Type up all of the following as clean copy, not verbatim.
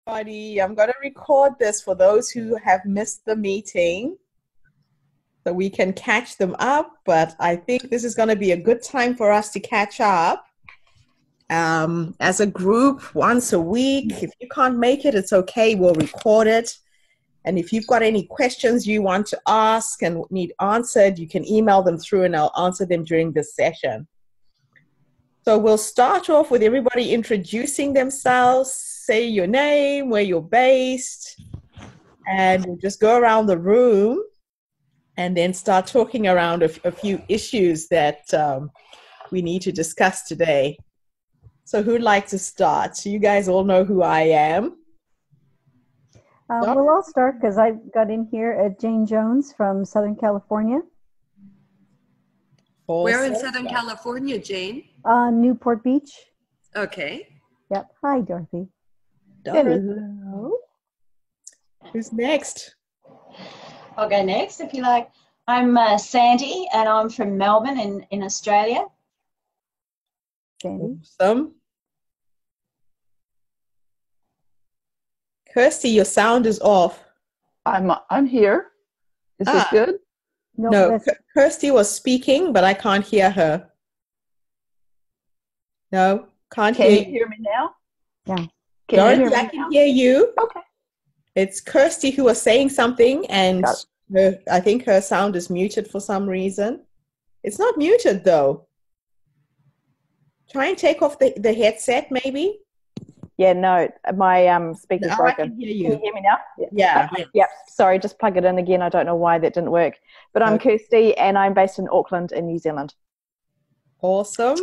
everybody. I'm going to record this for those who have missed the meeting so we can catch them up. But I think this is going to be a good time for us to catch up as a group once a week. If you can't make it, it's okay. We'll record it. And if you've got any questions you want to ask and need answered, you can email them through and I'll answer them during this session. So we'll start off with everybody introducing themselves, say your name, where you're based, and we'll just go around the room and then start talking around a few issues that we need to discuss today. So who'd like to start? So you guys all know who I am. Well, I'll start because I got in here at Jane Jones from Southern California. Awesome. Where in Southern California, Jane? Newport Beach. Okay. Yep. Hi, Dorothy. Hello. Who's next? I'll go next if you like. I'm Sandy and I'm from Melbourne in Australia. Sandy. Awesome. Kirsty, your sound is off. I'm here. Is this good? No, Kirsty was speaking, but I can't hear her. No, can't hear you. Can you hear me now? Yeah. Dorothy, I can hear you. Okay. It's Kirsty who was saying something, and I think her sound is muted for some reason. It's not muted, though. Try and take off the headset, maybe. Yeah, no, my speaker's broken. I can hear you. Can you hear me now? Yeah. Yep. Sorry, just plug it in again. I don't know why that didn't work. But I'm Kirsty, and I'm based in Auckland in New Zealand. Awesome.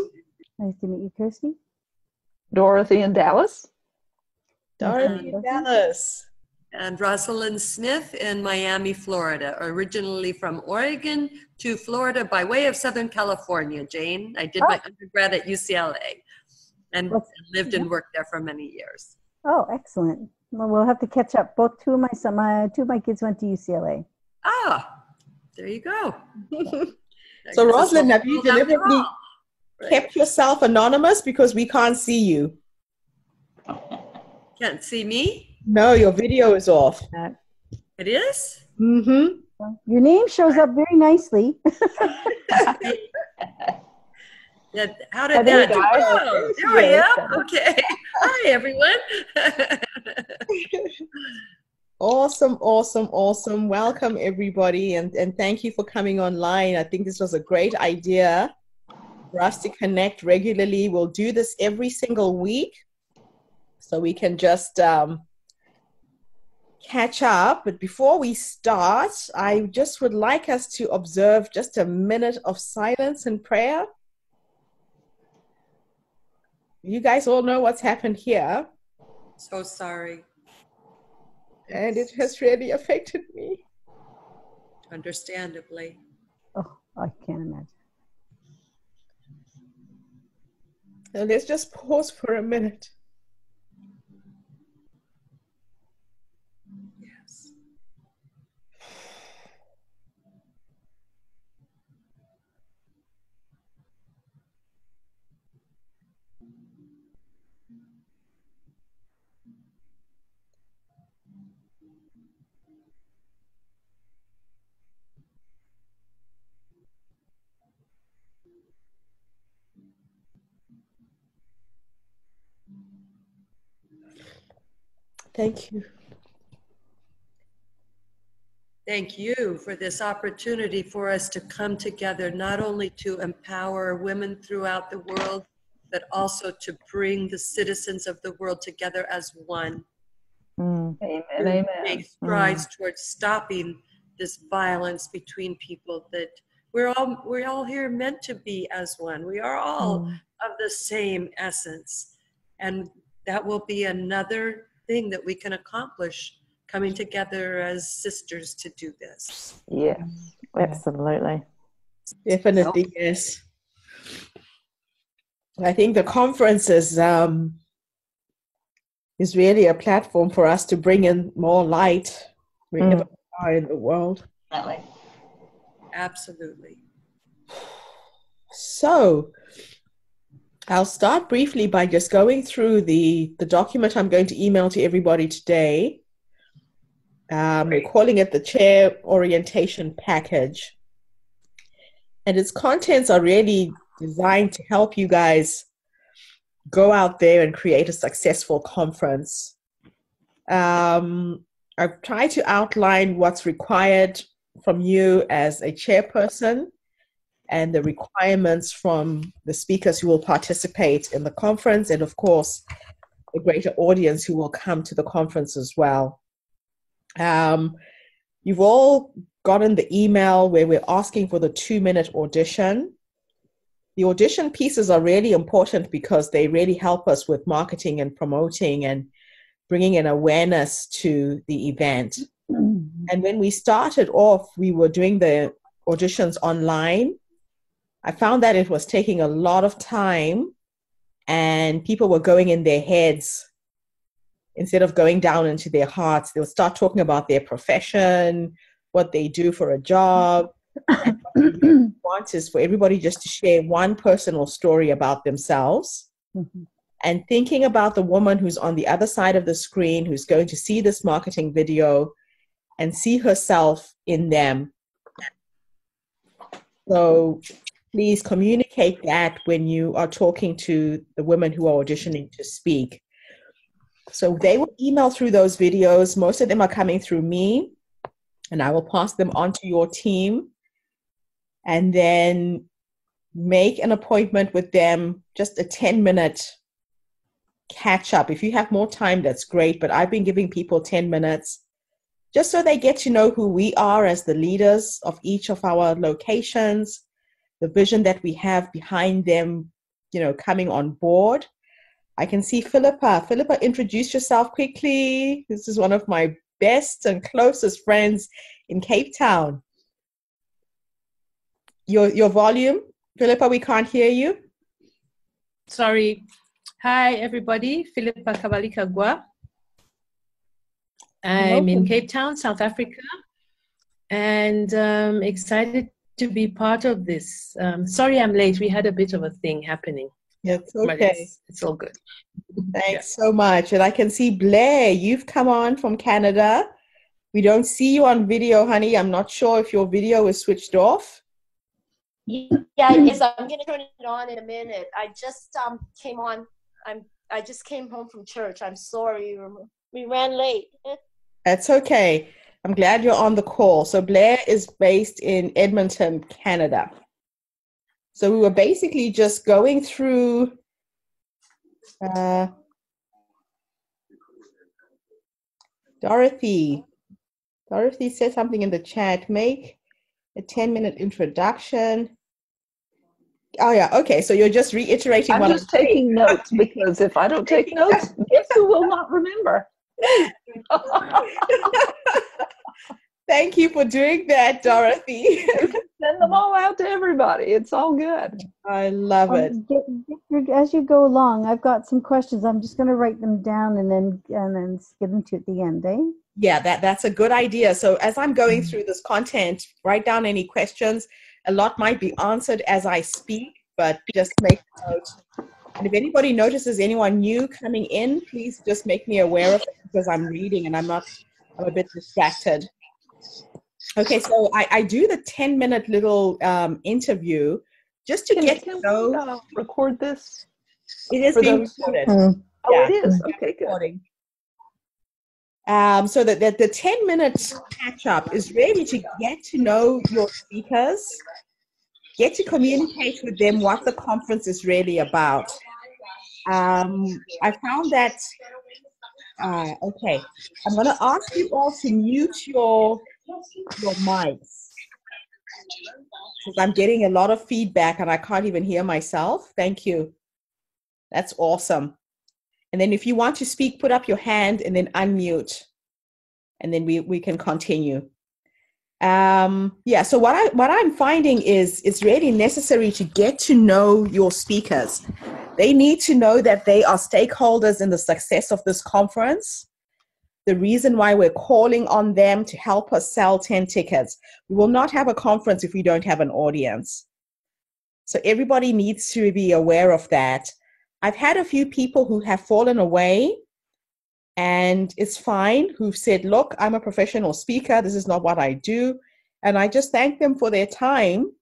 Nice to meet you, Kirsty. Dorothy in Dallas. Dorothy in Dallas. And Rosalind Smith in Miami, Florida. Originally from Oregon to Florida by way of Southern California, Jane. I did my undergrad at UCLA and lived and worked there for many years. Oh, excellent. Well, we'll have to catch up. Two of my kids went to UCLA. Ah, there you go. So Rosalind, have you deliberately kept yourself anonymous because we can't see you? Can't see me? No, your video is off. It is? Mm-hmm. Your name shows up very nicely. How did that do? Oh, there I am. Okay. Hi, everyone. Awesome, awesome, awesome. Welcome, everybody, and thank you for coming online. I think this was a great idea for us to connect regularly. We'll do this every single week so we can just catch up. But before we start, I just would like us to observe just a minute of silence and prayer. You guys all know what's happened here. So sorry. And it has really affected me. Understandably. Oh, I can't imagine. So let's just pause for a minute. Yes. Thank you. Thank you for this opportunity for us to come together, not only to empower women throughout the world, but also to bring the citizens of the world together as one. Amen. Amen. Make strides towards stopping this violence between people, that we're all here meant to be as one. We are all of the same essence. And that will be another thing that we can accomplish, coming together as sisters to do this. Yes, absolutely. Definitely, yes. I think the conference is really a platform for us to bring in more light wherever we are in the world. Absolutely. So, I'll start briefly by just going through the document I'm going to email to everybody today. We're calling it the Chair Orientation Package. And its contents are really designed to help you guys go out there and create a successful conference. I've tried to outline what's required from you as a chairperson and the requirements from the speakers who will participate in the conference, and of course, the greater audience who will come to the conference as well. You've all gotten the email where we're asking for the 2-minute audition. The audition pieces are really important because they really help us with marketing and promoting and bringing an awareness to the event. And when we started off, we were doing the auditions online. I found that it was taking a lot of time and people were going in their heads instead of going down into their hearts. They'll start talking about their profession, what they do for a job. And what we really want is for everybody just to share one personal story about themselves. And thinking about the woman who's on the other side of the screen, who's going to see this marketing video and see herself in them. So please communicate that when you are talking to the women who are auditioning to speak. So they will email through those videos. Most of them are coming through me, and I will pass them on to your team. And then make an appointment with them, just a 10-minute catch up. If you have more time, that's great, but I've been giving people 10 minutes just so they get to know who we are as the leaders of each of our locations, the vision that we have behind them, coming on board. I can see Philippa. Philippa, introduce yourself quickly. This is one of my best and closest friends in Cape Town. Your volume, Philippa, we can't hear you. Sorry. Hi, everybody. Philippa Kabalikagwa. I'm in Cape Town, South Africa, and excited to be part of this. Sorry I'm late. We had a bit of a thing happening. It's okay. It's all good. Thanks so much. And I can see Blair, you've come on from Canada. We don't see you on video, honey. I'm not sure if your video is switched off. Yeah, it is. I'm going to turn it on in a minute. I just came on. I just came home from church. I'm sorry. We ran late. That's okay. I'm glad you're on the call. So Blair is based in Edmonton, Canada. So we were basically just going through Dorothy. Dorothy said something in the chat. Make a 10-minute introduction. Oh, yeah. Okay. So you're just reiterating what I'm just taking notes, because if I don't take notes, guess who will not remember? Thank you for doing that, Dorothy. Send them all out to everybody. It's all good. I love it. As you go along, I've got some questions. I'm just going to write them down and then get them to you at the end, eh? Yeah, that's a good idea. So as I'm going through this content, write down any questions. A lot might be answered as I speak, but just make a note. And if anybody notices anyone new coming in, please just make me aware of it, because I'm reading and I'm a bit distracted. Okay, so I do the 10-minute little interview just to get to know. Record this? It is being recorded. Oh, yeah, it is? Okay, good. So that the 10-minute catch-up is really to get to know your speakers, get to communicate with them what the conference is really about. I found that, okay, I'm going to ask you all to mute your mics, because I'm getting a lot of feedback and I can't even hear myself. Thank you. That's awesome. And then if you want to speak, put up your hand and then unmute, and then we can continue. Yeah, so what I'm finding is it's really necessary to get to know your speakers. They need to know that they are stakeholders in the success of this conference. The reason why we're calling on them to help us sell 10 tickets. We will not have a conference if we don't have an audience. So everybody needs to be aware of that. I've had a few people who have fallen away, and it's fine, who've said, look, I'm a professional speaker. This is not what I do. And I just thank them for their time,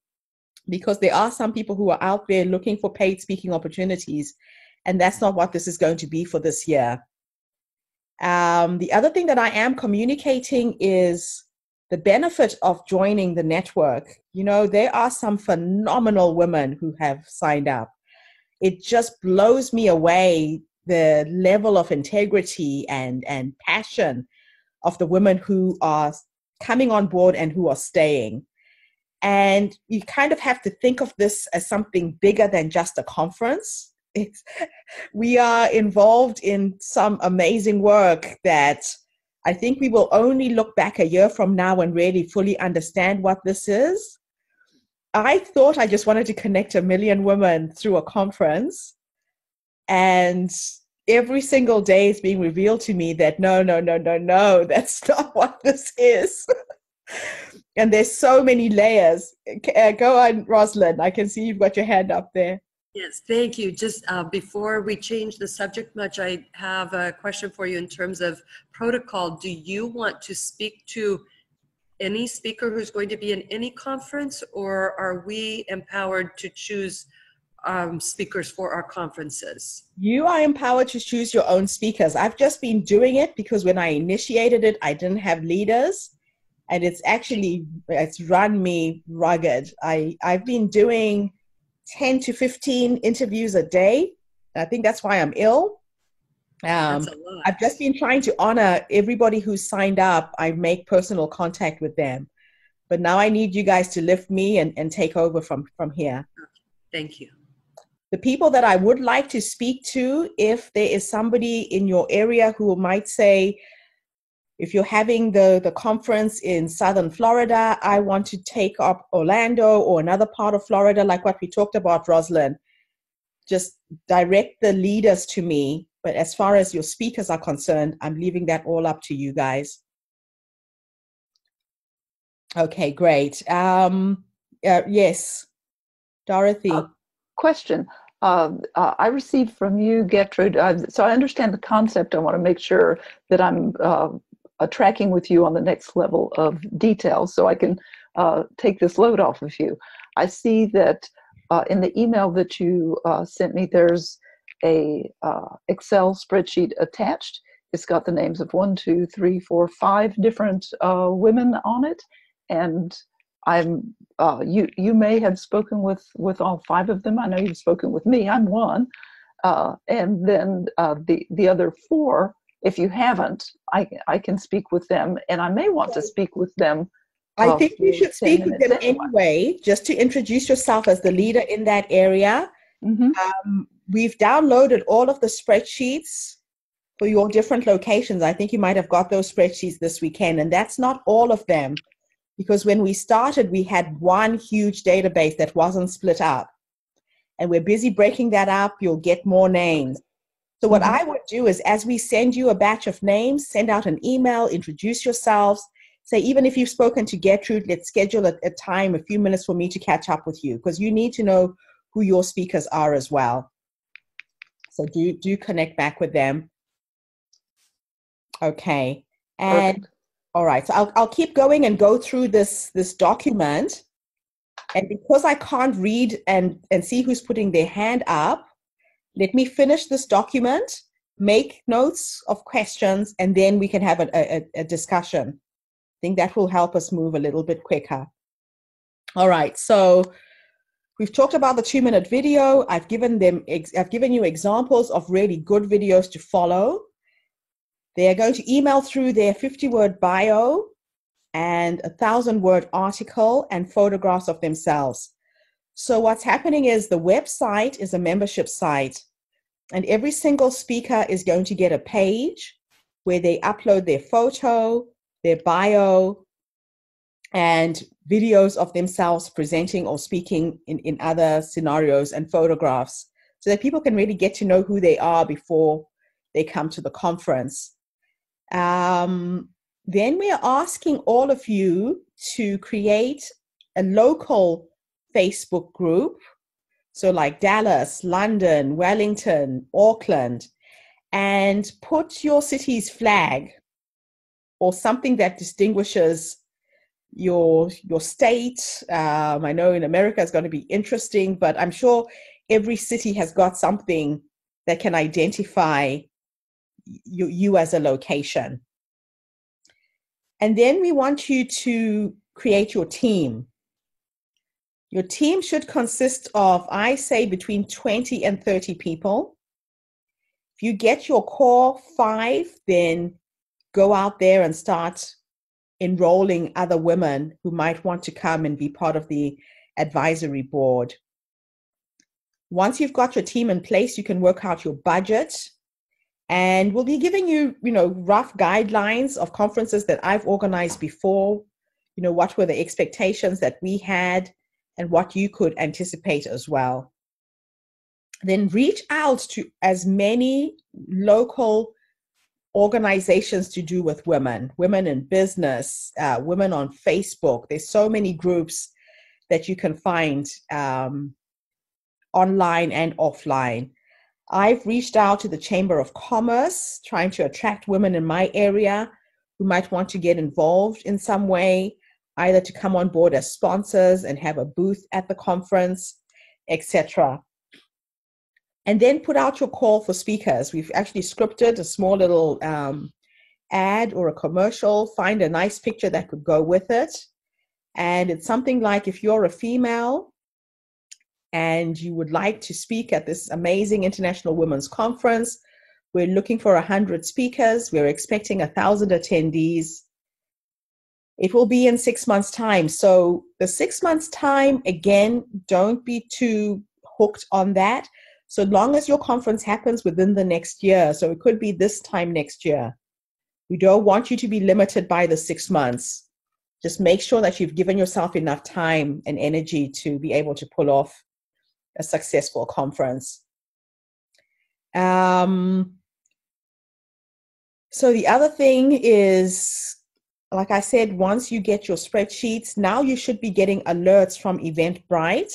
because there are some people who are out there looking for paid speaking opportunities. And that's not what this is going to be for this year. The other thing that I am communicating is the benefit of joining the network. You know, there are some phenomenal women who have signed up. It just blows me away, the level of integrity and passion of the women who are coming on board and who are staying. And you kind of have to think of this as something bigger than just a conference. We are involved in some amazing work that I think we will only look back a year from now and really fully understand what this is. I thought I just wanted to connect 1 million women through a conference, and every single day is being revealed to me that no, that's not what this is. And there's so many layers. Go on, Rosalind. I can see you've got your hand up there. Yes, thank you. Just before we change the subject much, I have a question for you in terms of protocol. Do you want to speak to any speaker who's going to be in any conference, or are we empowered to choose speakers for our conferences? You are empowered to choose your own speakers. I've just been doing it because when I initiated it, I didn't have leaders. And it's run me rugged. I've been doing 10 to 15 interviews a day. I think that's why I'm ill. That's a lot. I've just been trying to honor everybody who's signed up. I make personal contact with them. But now I need you guys to lift me and take over from here. Thank you. The people that I would like to speak to, if there is somebody in your area who might say, if you're having the conference in Southern Florida, I want to take up Orlando or another part of Florida, like what we talked about, Rosalind. Just direct the leaders to me. But as far as your speakers are concerned, I'm leaving that all up to you guys. Okay, great. Yes, Dorothy. Question. I received from you, Gertrude, so I understand the concept. I want to make sure that I'm tracking with you on the next level of detail so I can take this load off of you. I see that in the email that you sent me, there's a Excel spreadsheet attached. It's got the names of 1, 2, 3, 4, 5 different women on it, and I'm you may have spoken with all 5 of them. I know you've spoken with me. I'm one, and then the other 4. If you haven't, I can speak with them, and I may want to speak with them. I think you should speak with them anyway, just to introduce yourself as the leader in that area. Mm-hmm. We've downloaded all of the spreadsheets for your different locations. I think you might have got those spreadsheets this weekend, and that's not all of them, because when we started, we had one huge database that wasn't split up, and we're busy breaking that up. You'll get more names. So what I would do is, as we send you a batch of names, send out an email, introduce yourselves, say, even if you've spoken to Gertrude, let's schedule a time, a few minutes for me to catch up with you, because you need to know who your speakers are as well. So do connect back with them. Okay. And perfect. All right, so I'll keep going and go through this document. And because I can't read and see who's putting their hand up, let me finish this document, make notes of questions, and then we can have a discussion. I think that will help us move a little bit quicker. All right, so we've talked about the 2-minute video. I've given you examples of really good videos to follow. They are going to email through their 50-word bio and a 1,000-word article and photographs of themselves. So what's happening is the website is a membership site, and every single speaker is going to get a page where they upload their photo, their bio, and videos of themselves presenting or speaking in other scenarios, and photographs, so that people can really get to know who they are before they come to the conference. Then we are asking all of you to create a local Facebook group So like Dallas, London, Wellington, Auckland, and put your city's flag or something that distinguishes your state. I know in America it's going to be interesting, but I'm sure every city has got something that can identify you as a location. And then we want you to create your team. Your team should consist of, I say, between 20 and 30 people. If you get your core 5, then go out there and start enrolling other women who might want to come and be part of the advisory board. Once you've got your team in place, you can work out your budget. And we'll be giving you, rough guidelines of conferences that I've organized before. What were the expectations that we had and what you could anticipate as well. Then reach out to as many local organizations to do with women in business, women on Facebook. There's so many groups that you can find online and offline. I've reached out to the Chamber of Commerce, trying to attract women in my area who might want to get involved in some way, either to come on board as sponsors and have a booth at the conference, etc. And then put out your call for speakers. We've actually scripted a small little ad or a commercial. Find a nice picture that could go with it. And it's something like, if you're a female and you would like to speak at this amazing International Women's Conference, we're looking for 100 speakers. We're expecting 1,000 attendees. It will be in 6 months' time. So the 6 months' time, again, don't be too hooked on that. So long as your conference happens within the next year, so it could be this time next year. We don't want you to be limited by the 6 months. Just make sure that you've given yourself enough time and energy to be able to pull off a successful conference. So the other thing is, like I said, once you get your spreadsheets, now you should be getting alerts from Eventbrite.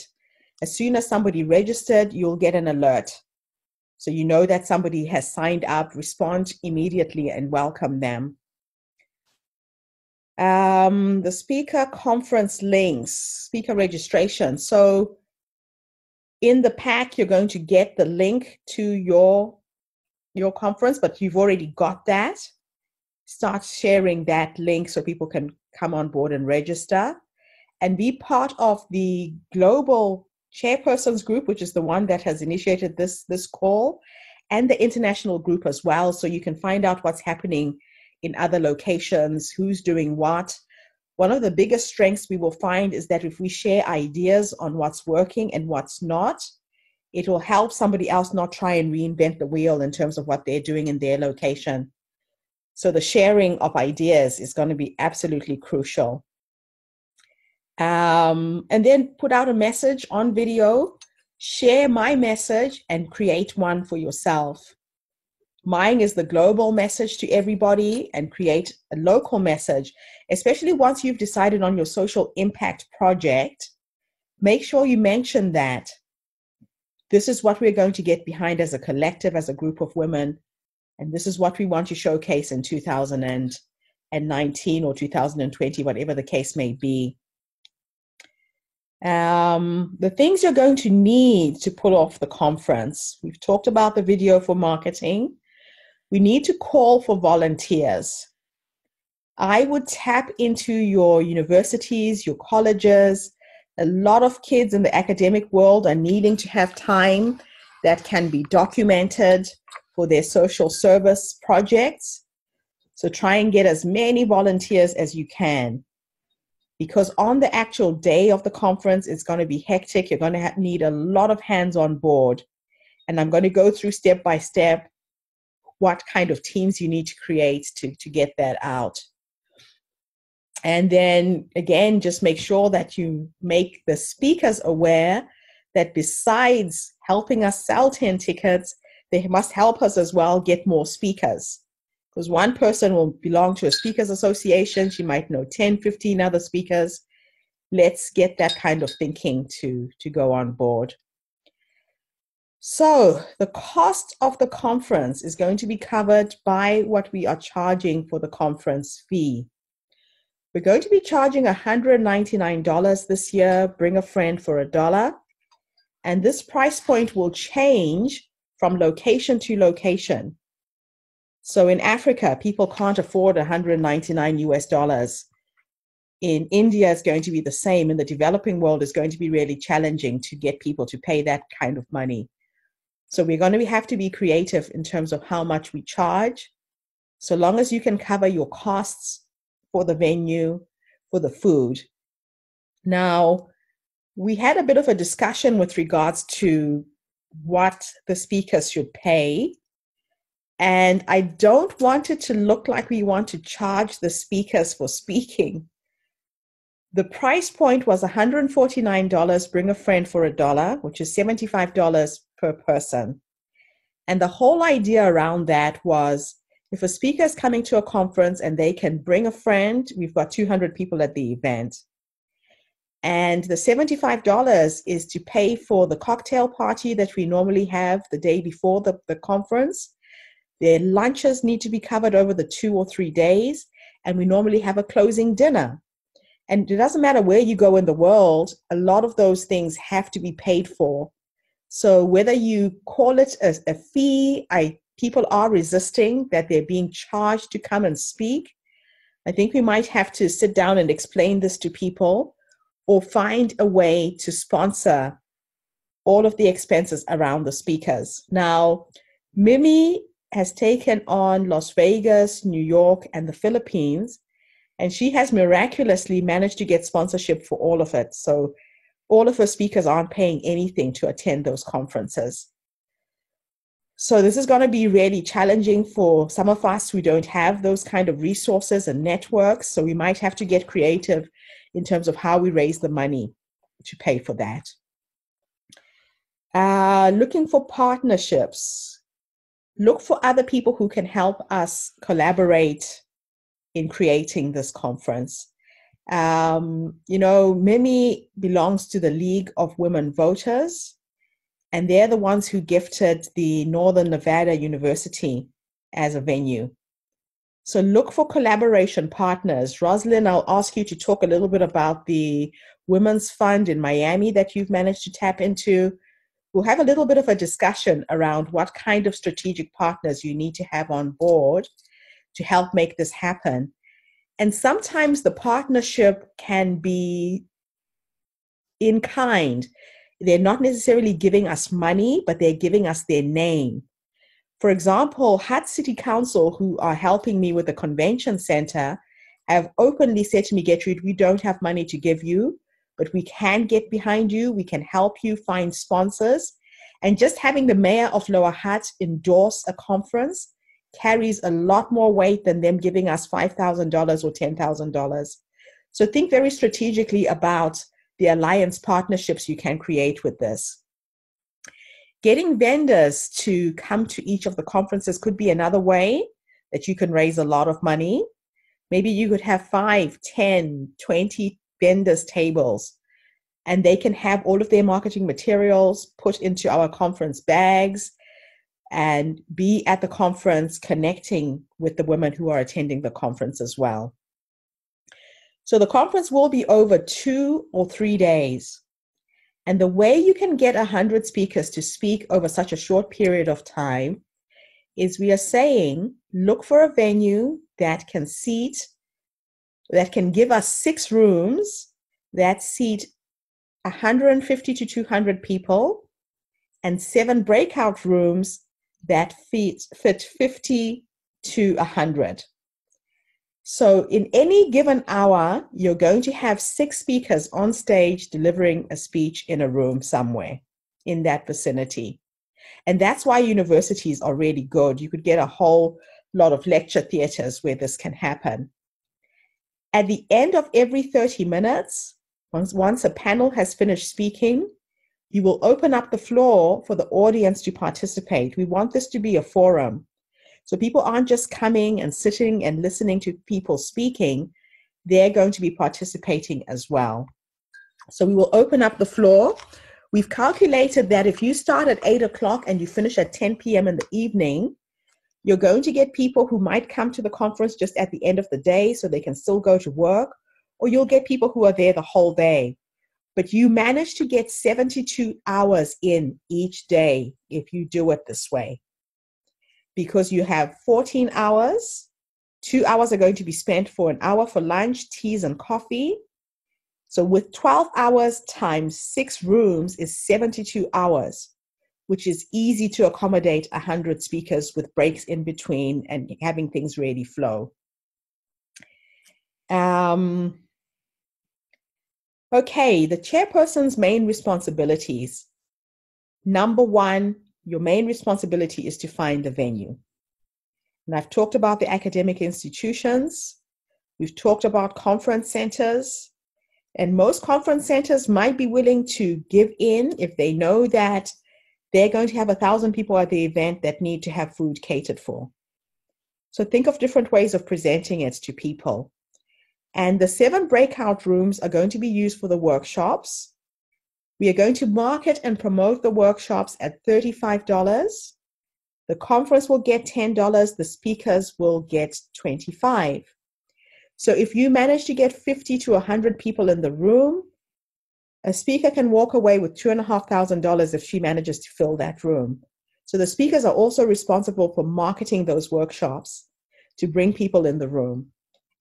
As soon as somebody registered, you'll get an alert. So you know that somebody has signed up. Respond immediately and welcome them. The speaker conference links, speaker registration. So in the pack, you're going to get the link to your conference, but you've already got that. Start sharing that link so people can come on board and register and be part of the global Chairpersons group, which is the one that has initiated this call, and the international group as well. So you can find out what's happening in other locations, who's doing what. One of the biggest strengths we will find is that if we share ideas on what's working and what's not, it will help somebody else not try and reinvent the wheel in terms of what they're doing in their location. So the sharing of ideas is going to be absolutely crucial. And then put out a message on video, share my message and create one for yourself. Mine is the global message to everybody, and create a local message, especially once you've decided on your social impact project. Make sure you mention that this is what we're going to get behind as a collective, as a group of women, and this is what we want to showcase in 2019 or 2020, whatever the case may be. The things you're going to need to pull off the conference. We've talked about the video for marketing. We need to call for volunteers. I would tap into your universities, your colleges. A lot of kids in the academic world are needing to have time that can be documented for their social service projects. So try and get as many volunteers as you can, because on the actual day of the conference, it's going to be hectic. You're going to need a lot of hands on board. And I'm going to go through step by step what kind of teams you need to create to get that out. And then again, just make sure that you make the speakers aware that besides helping us sell 10 tickets, they must help us as well get more speakers. Because one person will belong to a speakers association. She might know 10, 15 other speakers. Let's get that kind of thinking to go on board. So the cost of the conference is going to be covered by what we are charging for the conference fee. We're going to be charging $199 this year, bring a friend for $1. And this price point will change from location to location. So in Africa, people can't afford $199 US. In India, it's going to be the same. In the developing world, it's going to be really challenging to get people to pay that kind of money. So we're going to have to be creative in terms of how much we charge, so long as you can cover your costs for the venue, for the food. Now, we had a bit of a discussion with regards to what the speakers should pay. And I don't want it to look like we want to charge the speakers for speaking. The price point was $149, bring a friend for $1, which is $75 per person. And the whole idea around that was, if a speaker is coming to a conference and they can bring a friend, we've got 200 people at the event. And the $75 is to pay for the cocktail party that we normally have the day before the conference. Their lunches need to be covered over the 2 or 3 days, and we normally have a closing dinner. And it doesn't matter where you go in the world, a lot of those things have to be paid for. So whether you call it a fee, people are resisting that they're being charged to come and speak. I think we might have to sit down and explain this to people, or find a way to sponsor all of the expenses around the speakers. Now, Mimi has taken on Las Vegas, New York, and the Philippines, and she has miraculously managed to get sponsorship for all of it. So all of her speakers aren't paying anything to attend those conferences. So this is going to be really challenging for some of us who don't have those kind of resources and networks. So we might have to get creative in terms of how we raise the money to pay for that. Looking for partnerships. Look for other people who can help us collaborate in creating this conference. Mimi belongs to the League of Women Voters, and they're the ones who gifted the Northern Nevada University as a venue. So look for collaboration partners. Rosalind, I'll ask you to talk a little bit about the Women's Fund in Miami that you've managed to tap into. We'll have a little bit of a discussion around what kind of strategic partners you need to have on board to help make this happen. And sometimes the partnership can be in kind. They're not necessarily giving us money, but they're giving us their name. For example, Hutt City Council, who are helping me with the convention center, have openly said to me, Gertrude, we don't have money to give you, but we can get behind you. We can help you find sponsors. And just having the mayor of Lower Hutt endorse a conference carries a lot more weight than them giving us $5,000 or $10,000. So think very strategically about the alliance partnerships you can create with this. Getting vendors to come to each of the conferences could be another way that you can raise a lot of money. Maybe you could have 5, 10, 20 vendors tables, and they can have all of their marketing materials put into our conference bags and be at the conference connecting with the women who are attending the conference as well. So the conference will be over 2 or 3 days. And the way you can get 100 speakers to speak over such a short period of time is we are saying, look for a venue that can give us 6 rooms that seat 150 to 200 people, and 7 breakout rooms that fit 50 to 100. So in any given hour, you're going to have 6 speakers on stage delivering a speech in a room somewhere in that vicinity. And that's why universities are really good. You could get a whole lot of lecture theaters where this can happen. At the end of every 30 minutes, once a panel has finished speaking, you will open up the floor for the audience to participate. We want this to be a forum. So people aren't just coming and sitting and listening to people speaking. They're going to be participating as well. So we will open up the floor. we've calculated that if you start at 8 o'clock and you finish at 10 p.m. in the evening, you're going to get people who might come to the conference just at the end of the day so they can still go to work, or you'll get people who are there the whole day. But you manage to get 72 hours in each day if you do it this way, because you have 14 hours. 2 hours are going to be spent for an hour for lunch, teas, and coffee. So with 12 hours times 6 rooms is 72 hours, which is easy to accommodate 100 speakers with breaks in between and having things really flow. Okay, the chairperson's main responsibilities. Number 1, your main responsibility is to find the venue. And I've talked about the academic institutions. We've talked about conference centers. And most conference centers might be willing to give in if they know that they're going to have 1,000 people at the event that need to have food catered for. So think of different ways of presenting it to people. And the 7 breakout rooms are going to be used for the workshops. We are going to market and promote the workshops at $35. The conference will get $10. The speakers will get $25. So if you manage to get 50 to 100 people in the room, a speaker can walk away with $2,500 if she manages to fill that room. So the speakers are also responsible for marketing those workshops to bring people in the room.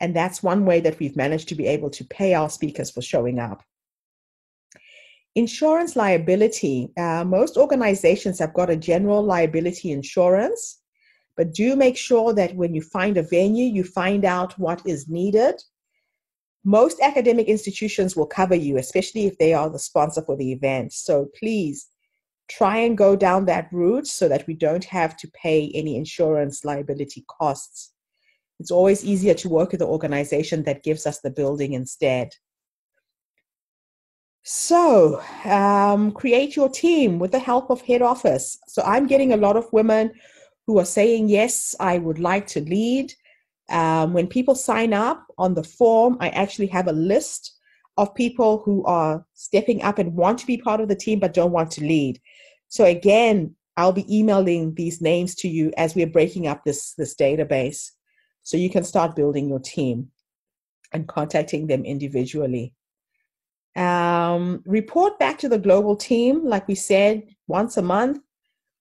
And that's one way that we've managed to be able to pay our speakers for showing up. Insurance liability. Most organizations have got a general liability insurance, but do make sure that when you find a venue, you find out what is needed. Most academic institutions will cover you, especially if they are the sponsor for the event. So please try and go down that route so that we don't have to pay any insurance liability costs. It's always easier to work with the organization that gives us the building instead. So create your team with the help of head office. So I'm getting a lot of women who are saying, yes, I would like to lead. When people sign up on the form, I actually have a list of people who are stepping up and want to be part of the team but don't want to lead. So again, I'll be emailing these names to you as we're breaking up this database. So you can start building your team and contacting them individually. Report back to the global team, like we said, once a month.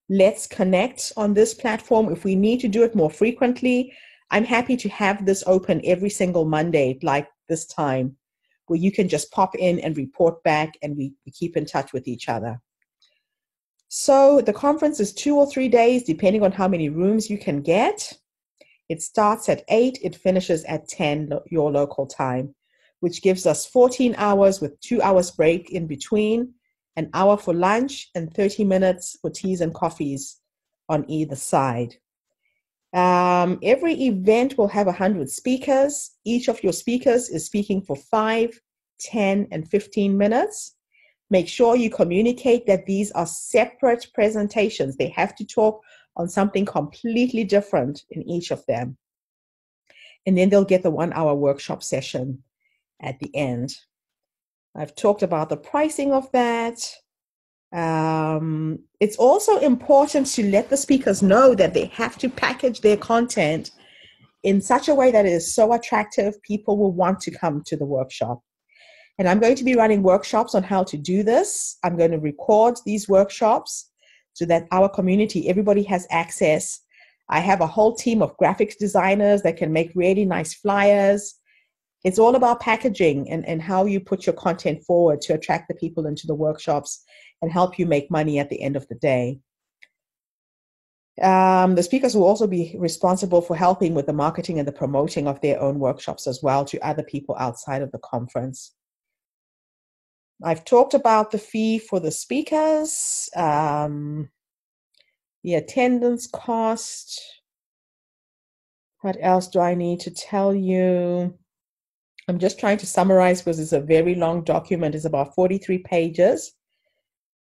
Let's connect on this platform. If we need to do it more frequently, I'm happy to have this open every single Monday, like this time, where you can just pop in and report back and we keep in touch with each other. So the conference is 2 or 3 days, depending on how many rooms you can get. It starts at 8, it finishes at 10 your local time, which gives us 14 hours with 2 hours break in between, an hour for lunch, and 30 minutes for teas and coffees on either side. Every event will have 100 speakers. Each of your speakers is speaking for 5, 10, and 15 minutes. Make sure you communicate that these are separate presentations. They have to talk on something completely different in each of them. And then they'll get the 1-hour workshop session at the end. I've talked about the pricing of that. It's also important to let the speakers know that they have to package their content in such a way that it is so attractive, people will want to come to the workshop. And I'm going to be running workshops on how to do this. I'm going to record these workshops so that our community, everybody has access. I have a whole team of graphics designers that can make really nice flyers. It's all about packaging and how you put your content forward to attract the people into the workshops and help you make money at the end of the day. The speakers will also be responsible for helping with the marketing and the promoting of their own workshops as well to other people outside of the conference. I've talked about the fee for the speakers, the attendance cost. What else do I need to tell you? I'm just trying to summarize because it's a very long document. It's about 43 pages.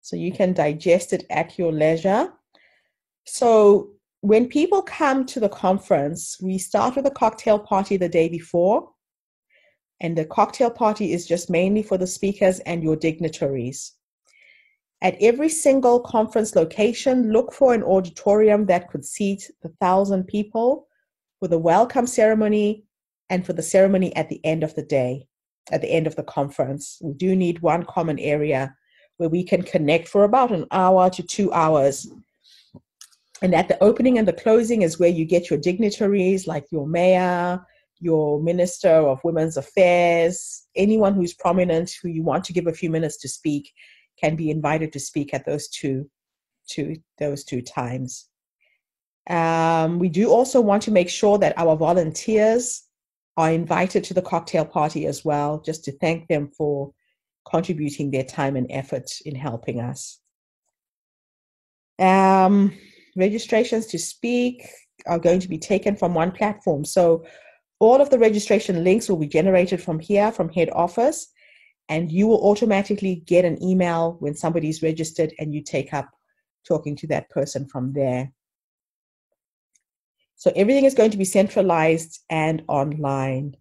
So you can digest it at your leisure. So when people come to the conference, we start with a cocktail party the day before. And the cocktail party is just mainly for the speakers and your dignitaries. At every single conference location, look for an auditorium that could seat 1,000 people for the welcome ceremony and for the ceremony at the end of the day, at the end of the conference. We do need one common area where we can connect for about an hour to 2 hours. And at the opening and the closing is where you get your dignitaries like your mayor, your minister of women's affairs, anyone who's prominent who you want to give a few minutes to speak can be invited to speak at those two times. We do also want to make sure that our volunteers are invited to the cocktail party as well, just to thank them for contributing their time and effort in helping us. Registrations to speak are going to be taken from one platform. So all of the registration links will be generated from here, from head office, and you will automatically get an email when somebody's registered and you take up talking to that person from there. So everything is going to be centralized and online.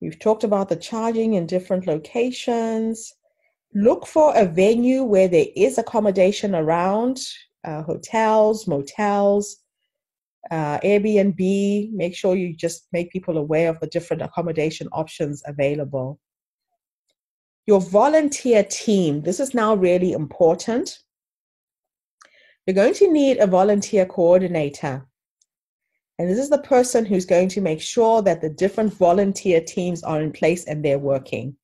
We've talked about the charging in different locations. Look for a venue where there is accommodation around, hotels, motels, Airbnb. Make sure you just make people aware of the different accommodation options available. Your volunteer team, this is now really important. You're going to need a volunteer coordinator. And this is the person who's going to make sure that the different volunteer teams are in place and they're working.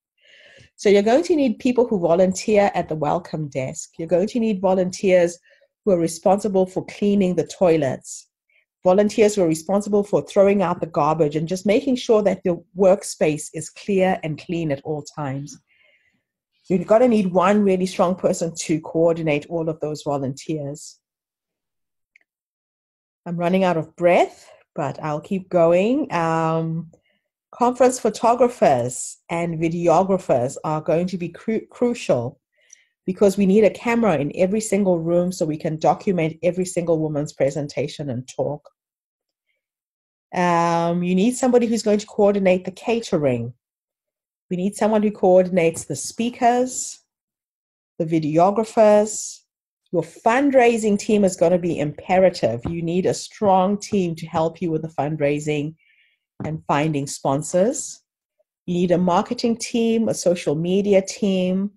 So you're going to need people who volunteer at the welcome desk. You're going to need volunteers who are responsible for cleaning the toilets. Volunteers who are responsible for throwing out the garbage and just making sure that the workspace is clear and clean at all times. You've got to need one really strong person to coordinate all of those volunteers. I'm running out of breath, but I'll keep going. Conference photographers and videographers are going to be crucial because we need a camera in every single room so we can document every single woman's presentation and talk. You need somebody who's going to coordinate the catering. We need someone who coordinates the speakers, the videographers. Your fundraising team is going to be imperative. You need a strong team to help you with the fundraising and finding sponsors. You need a marketing team, a social media team,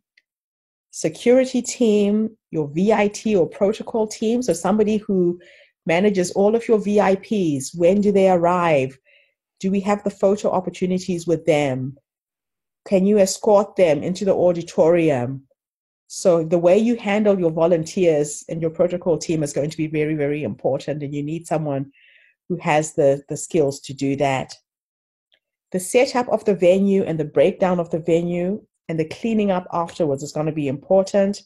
security team, your VIT or protocol team. So somebody who manages all of your VIPs. When do they arrive? Do we have the photo opportunities with them? Can you escort them into the auditorium? So the way you handle your volunteers and your protocol team is going to be very, very important, and you need someone who has the skills to do that. The setup of the venue and the breakdown of the venue and the cleaning up afterwards is going to be important.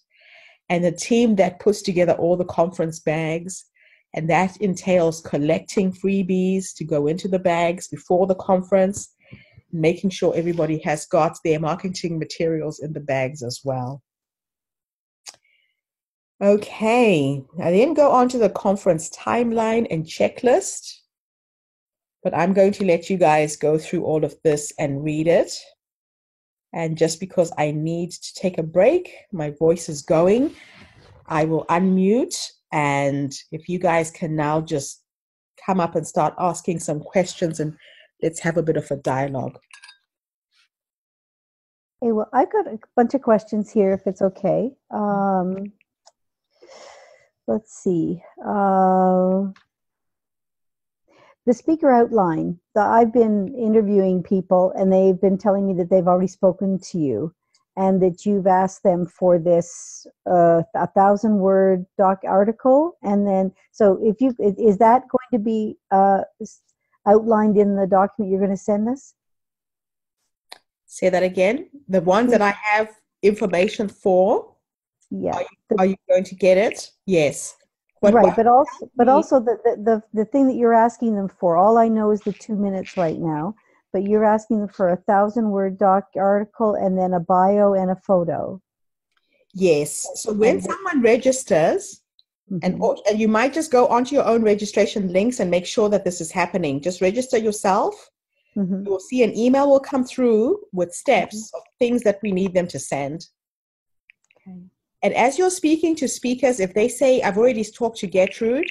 And the team that puts together all the conference bags, and that entails collecting freebies to go into the bags before the conference, making sure everybody has got their marketing materials in the bags as well. Okay, I then go on to the conference timeline and checklist, but I'm going to let you guys go through all of this and read it. And just because I need to take a break, my voice is going, I will unmute, and if you guys can now just come up and start asking some questions, and let's have a bit of a dialogue. Okay, well, I've got a bunch of questions here, if it's okay. Let's see. The speaker outline. I've been interviewing people, and they've been telling me that they've already spoken to you, and that you've asked them for this 1,000-word doc article. And then, so if you, is that going to be outlined in the document you're going to send us? Say that again. The ones that I have information for. Yeah. Are you going to get it? Yes. Right, but also the thing that you're asking them for. All I know is the 2 minutes right now, but you're asking them for 1,000-word doc article and then a bio and a photo. Yes. So when someone registers, and you might just go onto your own registration links and make sure that this is happening. Just register yourself. You will see an email will come through with steps of things that we need them to send. Okay. And as you're speaking to speakers, if they say, I've already talked to Gertrude,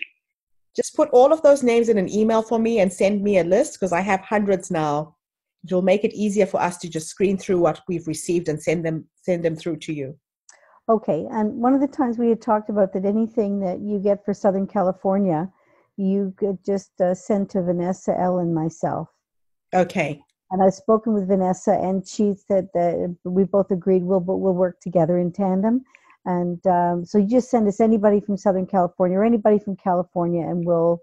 just put all of those names in an email for me and send me a list, because I have hundreds now. It'll make it easier for us to just screen through what we've received and send them through to you. Okay, and one of the times we had talked about that anything that you get for Southern California, you could just send to Vanessa L. and myself. Okay. And I've spoken with Vanessa, and she said that we both agreed we'll work together in tandem. And so you just send us anybody from Southern California or anybody from California, and we'll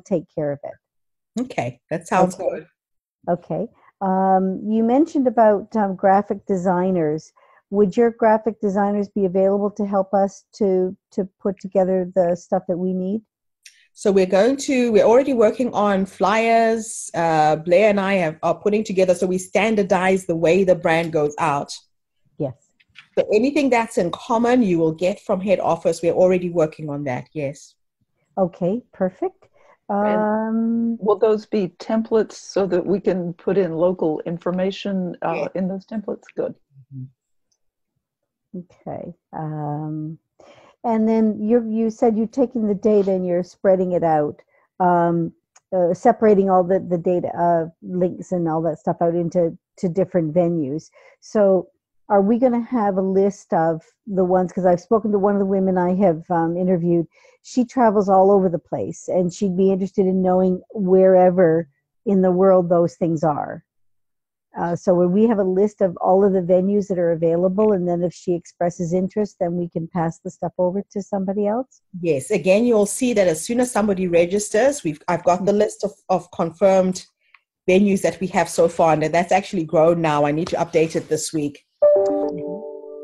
take care of it. Okay, that sounds good. Okay. You mentioned about graphic designers. Would your graphic designers be available to help us to put together the stuff that we need? So we're already working on flyers. Blair and I are putting together, so we standardize the way the brand goes out. Yes. So anything that's in common, you will get from head office. We're already working on that, yes. Okay, perfect. Will those be templates so that we can put in local information in those templates? Good. Okay. And then you said you're taking the data and you're spreading it out, separating all the data links and all that stuff out into different venues. So are we going to have a list of the ones, because I've spoken to one of the women I have interviewed. She travels all over the place, and she'd be interested in knowing wherever in the world those things are. So when we have a list of all of the venues that are available, and then if she expresses interest, then we can pass the stuff over to somebody else? Yes. Again, you'll see that as soon as somebody registers, I've got the list of confirmed venues that we have so far, and that's actually grown now. I need to update it this week.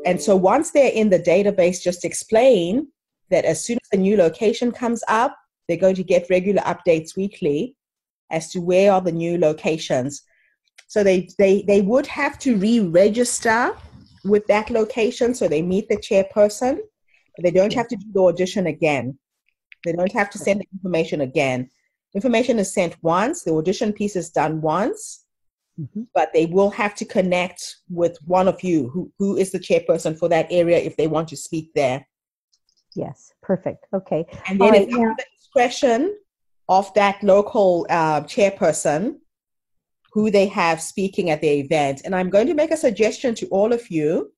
And so once they're in the database, just explain that as soon as a new location comes up, they're going to get regular updates weekly as to where are the new locations. So they would have to re-register with that location, so they meet the chairperson, but they don't have to do the audition again. They don't have to send the information again. Information is sent once, the audition piece is done once, but they will have to connect with one of you who is the chairperson for that area if they want to speak there. Yes, perfect. Okay. And then it's at the discretion of that local chairperson who they have speaking at their event. And I'm going to make a suggestion to all of you.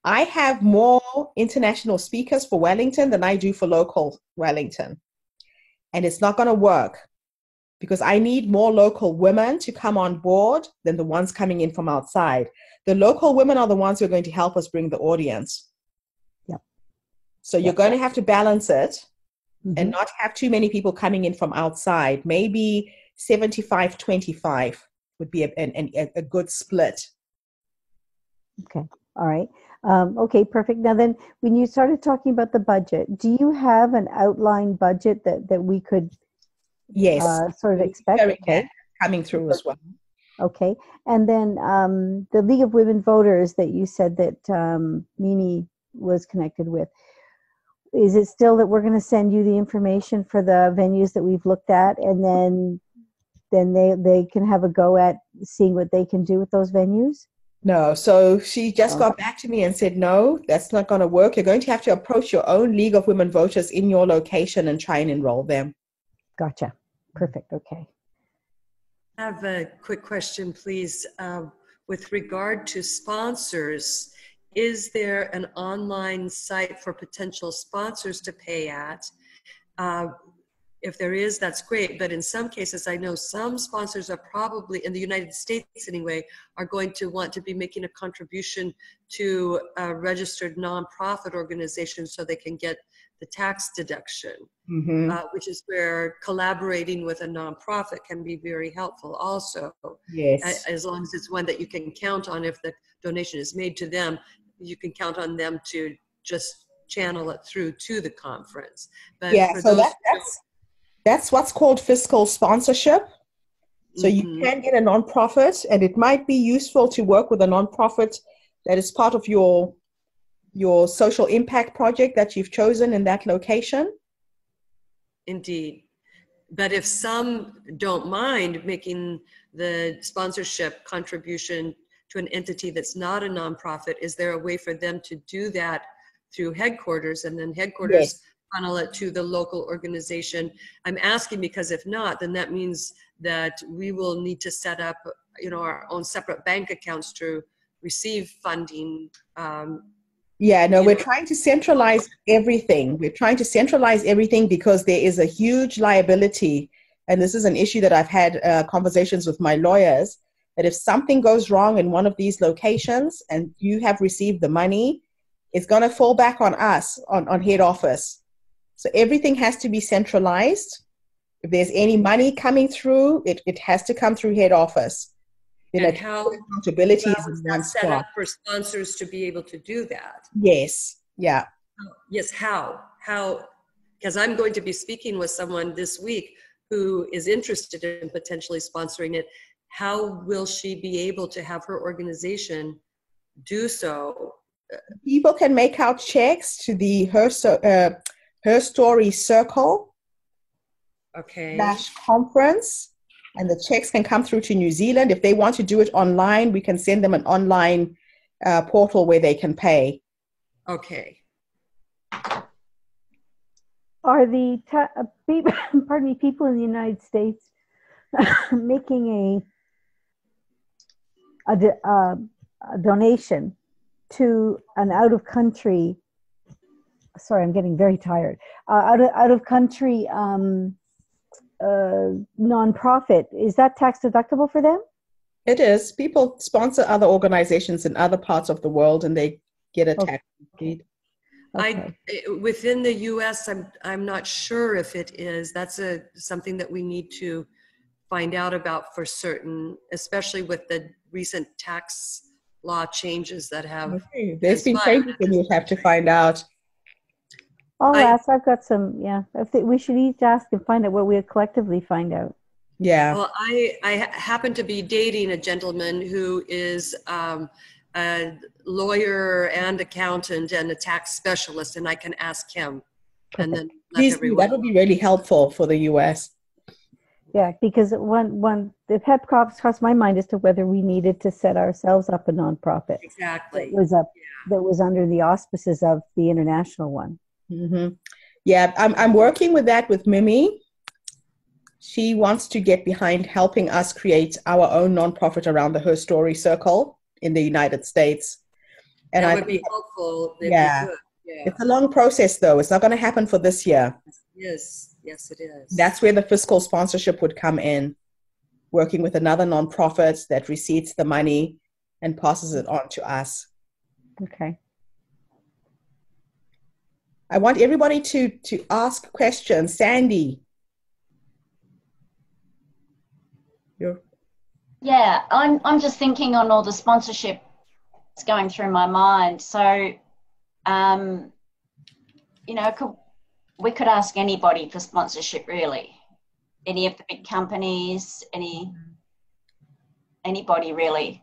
I have more international speakers for Wellington than I do for local Wellington. And it's not going to work because I need more local women to come on board than the ones coming in from outside. The local women are the ones who are going to help us bring the audience. Yep. So you're going to have to balance it and not have too many people coming in from outside. Maybe 75-25 would be a good split. Okay. All right. Okay, perfect. Now then, when you started talking about the budget, do you have an outline budget that we could sort of expect? Okay. Coming through as well. Okay. And then the League of Women Voters that you said that Mimi was connected with, is it still that we're going to send you the information for the venues that we've looked at, and then they can have a go at seeing what they can do with those venues? No, so she just got back to me and said, no, that's not going to work. You're going to have to approach your own League of Women Voters in your location and try and enroll them. Gotcha. Perfect. Okay. I have a quick question, please. With regard to sponsors, is there an online site for potential sponsors to pay at? If there is, that's great. But in some cases, I know some sponsors are probably, in the United States anyway, are going to want to be making a contribution to a registered nonprofit organization so they can get the tax deduction, which is where collaborating with a nonprofit can be very helpful also. Yes. As long as it's one that you can count on. If the donation is made to them, you can count on them to just channel it through to the conference. But yeah, so that's what's called fiscal sponsorship. So you can get a nonprofit, and it might be useful to work with a nonprofit that is part of your social impact project that you've chosen in that location. Indeed. But if some don't mind making the sponsorship contribution to an entity that's not a nonprofit, is there a way for them to do that through headquarters, and then headquarters Yes. funnel it to the local organization. I'm asking because if not, then that means that we will need to set up, our own separate bank accounts to receive funding. Yeah, no, we're trying to centralize everything. We're trying to centralize everything because there is a huge liability. And this is an issue that I've had conversations with my lawyers, that if something goes wrong in one of these locations and you have received the money, it's going to fall back on us, on head office. So everything has to be centralized. If there's any money coming through, it has to come through head office. And how accountability is in is one that set spot. up for sponsors to be able to do that? Yes. Yeah. Yes. How? Because I'm going to be speaking with someone this week who is interested in potentially sponsoring it. How will she be able to have her organization do so? People can make out checks to the HerStory Circle /conference, and the checks can come through to New Zealand. If they want to do it online, we can send them an online portal where they can pay. Okay. Are the people in the United States making a donation to an out-of-country? Sorry, I'm getting very tired. Out-of-country nonprofit, is that tax deductible for them? It is. People sponsor other organizations in other parts of the world, and they get a tax deed. Okay. Within the U.S., I'm not sure if it is. That's something that we need to find out about for certain, especially with the recent tax law changes that have. Okay. There's been changes, and you have to find out. I'll ask. I've got some. Yeah, we should each ask and find out what we collectively find out. Yeah. Well, I happen to be dating a gentleman who is a lawyer and accountant and a tax specialist, and I can ask him. And then Please do. That would be really helpful for the U.S. Yeah, because the pet crossed my mind as to whether we needed to set ourselves up a nonprofit. Exactly. That was under the auspices of the international one. Mm-hmm. Yeah, I'm working with that with Mimi. She wants to get behind helping us create our own nonprofit around the HerStory Circle in the United States. And that would be helpful. Yeah. It's a long process, though. It's not going to happen for this year. Yes, it is. That's where the fiscal sponsorship would come in, working with another nonprofit that receipts the money and passes it on to us. Okay. I want everybody to ask questions. Sandy. Yeah, I'm just thinking on all the sponsorship that's going through my mind. So, we could ask anybody for sponsorship, really. Any of the big companies, anybody really.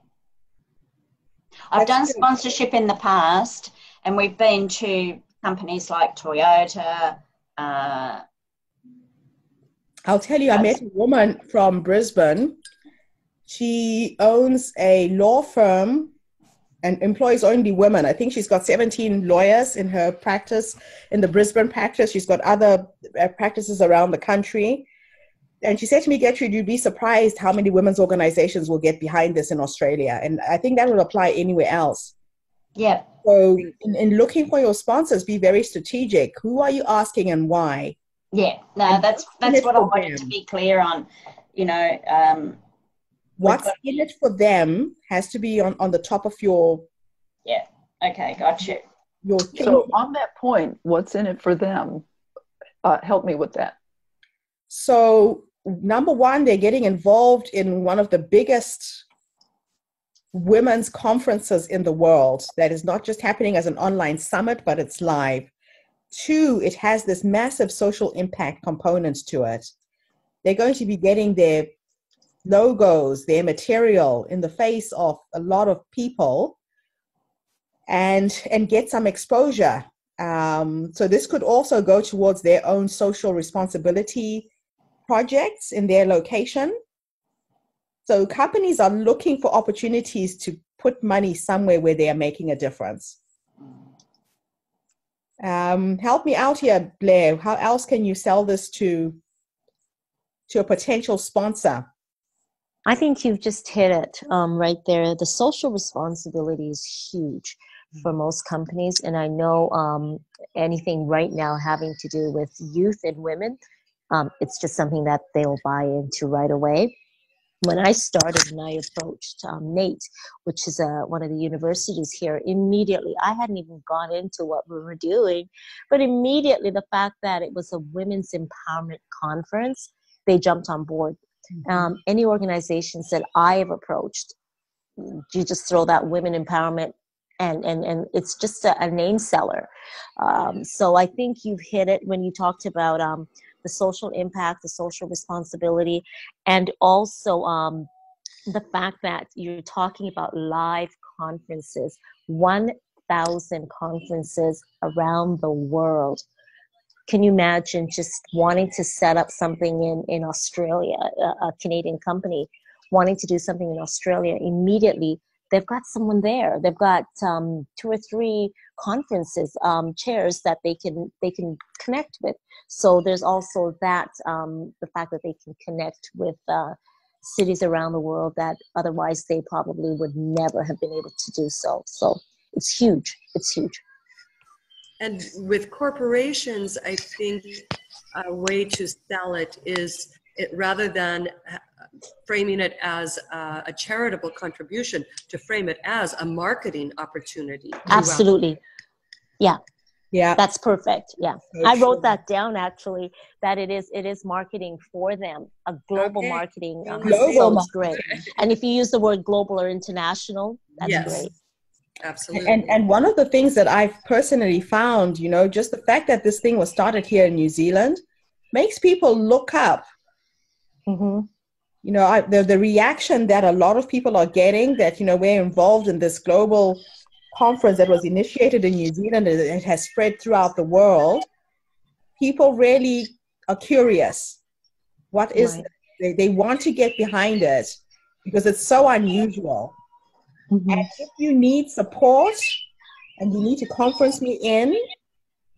I've done sponsorship in the past, and we've been to companies like Toyota. I'll tell you, I met a woman from Brisbane. She owns a law firm and employs only women. I think she's got 17 lawyers in her practice, in the Brisbane practice. She's got other practices around the country. And she said to me, Gertrude, you'd be surprised how many women's organizations will get behind this in Australia. And I think that will apply anywhere else. Yeah. So in looking for your sponsors, be very strategic. Who are you asking and why? Yeah, no, and that's what I wanted to be clear on. What's in it for them has to be on the top of your. Yeah. Okay, got you. So on that point, what's in it for them? Help me with that. So number one, they're getting involved in one of the biggest women's conferences in the world that is not just happening as an online summit, but it's live. Two, it has this massive social impact component to it. They're going to be getting their logos, their material in the face of a lot of people and get some exposure. So this could also go towards their own social responsibility projects in their location. So companies are looking for opportunities to put money somewhere where they are making a difference. Help me out here, Blair. How else can you sell this to a potential sponsor? I think you've just hit it right there. The social responsibility is huge for most companies. And I know anything right now having to do with youth and women, it's just something that they'll buy into right away. When I started and I approached Nate, which is one of the universities here, immediately, I hadn't even gone into what we were doing, but immediately the fact that it was a women's empowerment conference, they jumped on board. Any organizations that I have approached, you just throw that women empowerment and it's just a name seller. So I think you've hit it when you talked about the social impact, the social responsibility, and also the fact that you're talking about live conferences, 1,000 conferences around the world. Can you imagine just wanting to set up something in Australia, a Canadian company, wanting to do something in Australia immediately? They've got someone there. They've got 2 or 3 conferences, chairs that they can connect with. So there's also that, the fact that they can connect with cities around the world that otherwise they probably would never have been able to do so. So it's huge. It's huge. And with corporations, I think a way to sell it is rather than framing it as a charitable contribution, to frame it as a marketing opportunity. Absolutely. Yeah. Yeah. That's perfect. Yeah. So I wrote that down actually, that it is marketing for them, a global marketing. So it's great. And if you use the word global or international, that's great. Absolutely. And one of the things that I've personally found, just the fact that this thing was started here in New Zealand makes people look up. Mm-hmm. The reaction that a lot of people are getting that, we're involved in this global conference that was initiated in New Zealand and it has spread throughout the world. People really are curious. What is it? They want to get behind it because it's so unusual. Mm-hmm. And if you need support and you need to conference me in,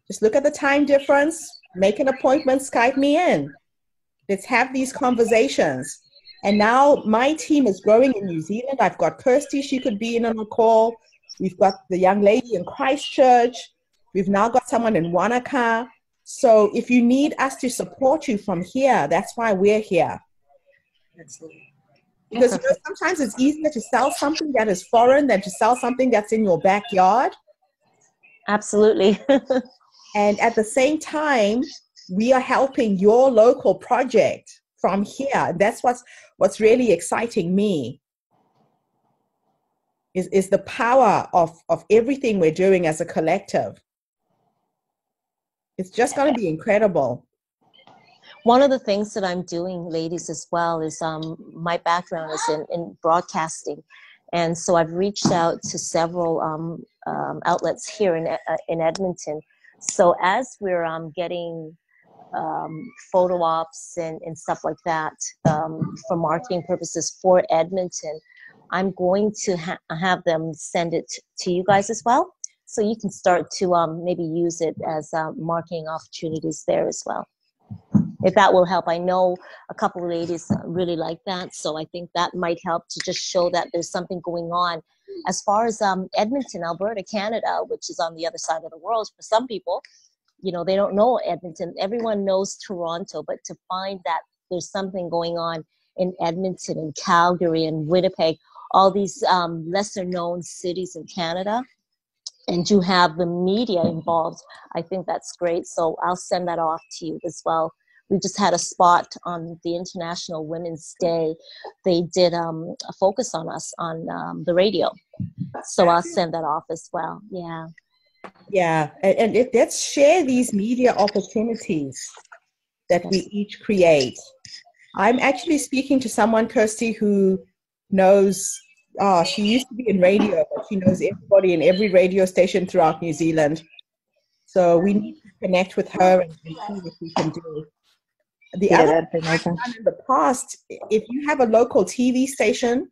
just look at the time difference, make an appointment, Skype me in. Let's have these conversations. And now my team is growing in New Zealand. I've got Kirsty, she could be in on a call. We've got the young lady in Christchurch. We've now got someone in Wanaka. So if you need us to support you from here, that's why we're here. Excellent. Because sometimes it's easier to sell something that is foreign than to sell something that's in your backyard. Absolutely. And at the same time, we are helping your local project from here. That's what's really exciting me is the power of everything we're doing as a collective. It's just going to be incredible. One of the things that I'm doing, ladies, as well is my background is in broadcasting. And so I've reached out to several outlets here in Edmonton. So as we're getting photo ops and stuff like that for marketing purposes for Edmonton, I'm going to have them send it to you guys as well. So you can start to maybe use it as marketing opportunities there as well. If that will help. I know a couple of ladies really like that. So I think that might help to just show that there's something going on. As far as Edmonton, Alberta, Canada, which is on the other side of the world, for some people, they don't know Edmonton. Everyone knows Toronto, but to find that there's something going on in Edmonton and Calgary and Winnipeg, all these lesser known cities in Canada, and you have the media involved, I think that's great. So I'll send that off to you as well. We just had a spot on the International Women's Day. They did a focus on us on the radio. So I'll send that off as well. Yeah. Yeah. And let's share these media opportunities that we each create. I'm actually speaking to someone, Kirsty, who knows, she used to be in radio, but she knows everybody in every radio station throughout New Zealand. So we need to connect with her and see what we can do. The other thing I've done in the past, if you have a local TV station,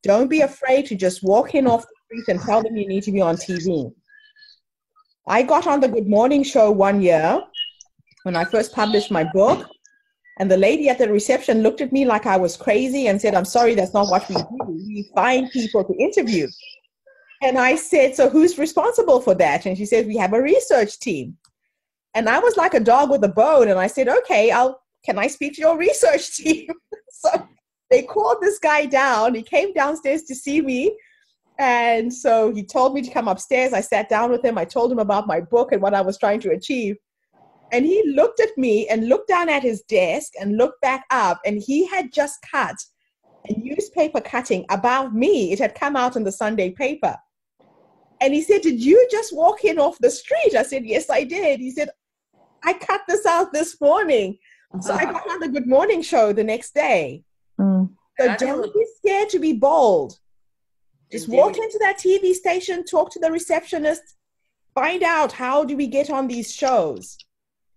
don't be afraid to just walk in off the street and tell them you need to be on TV. I got on the Good Morning Show one year when I first published my book, and the lady at the reception looked at me like I was crazy and said, "I'm sorry, that's not what we do. We find people to interview." And I said, "So who's responsible for that?" And she said, "We have a research team." And I was like a dog with a bone. And I said, "Okay, can I speak to your research team?" So they called this guy down. He came downstairs to see me. And so he told me to come upstairs. I sat down with him. I told him about my book and what I was trying to achieve. And he looked at me and looked down at his desk and looked back up. And he had just cut a newspaper cutting about me. It had come out in the Sunday paper. And he said, "Did you just walk in off the street?" I said, "Yes, I did." He said, "I cut this out this morning." So I got on the Good Morning Show the next day. So don't be scared to be bold. Just walk into that TV station, talk to the receptionist, find out how do we get on these shows.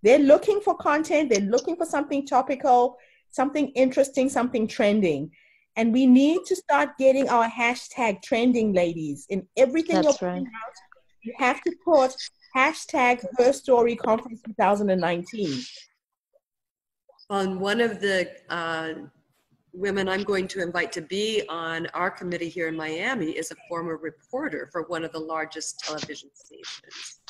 They're looking for content. They're looking for something topical, something interesting, something trending. And we need to start getting our hashtag trending, ladies. In everything you're putting out, you have to put hashtag HerStory Conference 2019. On one of the women I'm going to invite to be on our committee here in Miami is a former reporter for one of the largest television stations.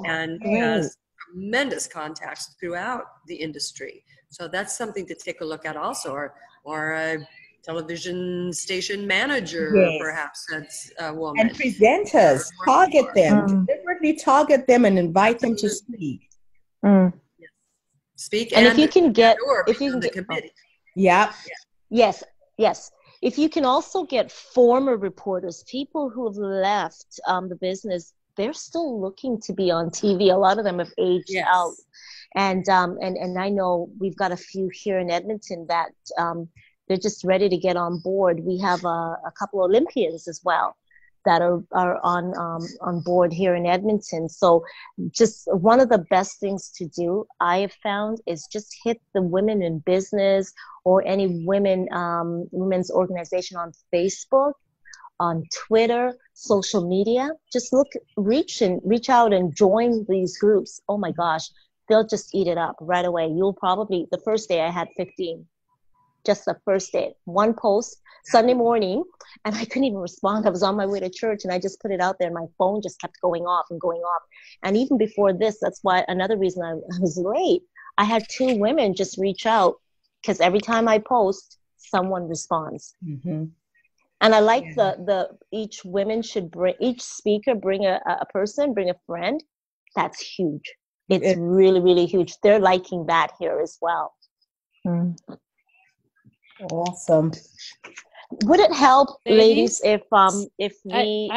And has tremendous contacts throughout the industry. So that's something to take a look at also, or a television station manager, perhaps that's a woman. And presenters, target them, deliberately target them and invite them to speak. Speak, and if you can get, if you can the get, committee. Yes. If you can also get former reporters, people who have left the business, they're still looking to be on TV. A lot of them have aged out. And I know we've got a few here in Edmonton that they're just ready to get on board. We have a couple Olympians as well that are on board here in Edmonton. So just one of the best things to do, I have found, is just hit the Women in Business or any women's organization on Facebook, on Twitter, social media. Just reach out and join these groups. Oh my gosh, they'll just eat it up right away. You'll probably, the first day I had 15. Just the first day, one post Sunday morning, and I couldn't even respond. I was on my way to church and I just put it out there and my phone just kept going off and going off. And even before this, that's why another reason I was late, I had 2 women just reach out, because every time I post, someone responds. And I like each speaker bring a person, bring a friend. That's huge. It's really, really huge. They're liking that here as well. Awesome. Would it help, ladies, if we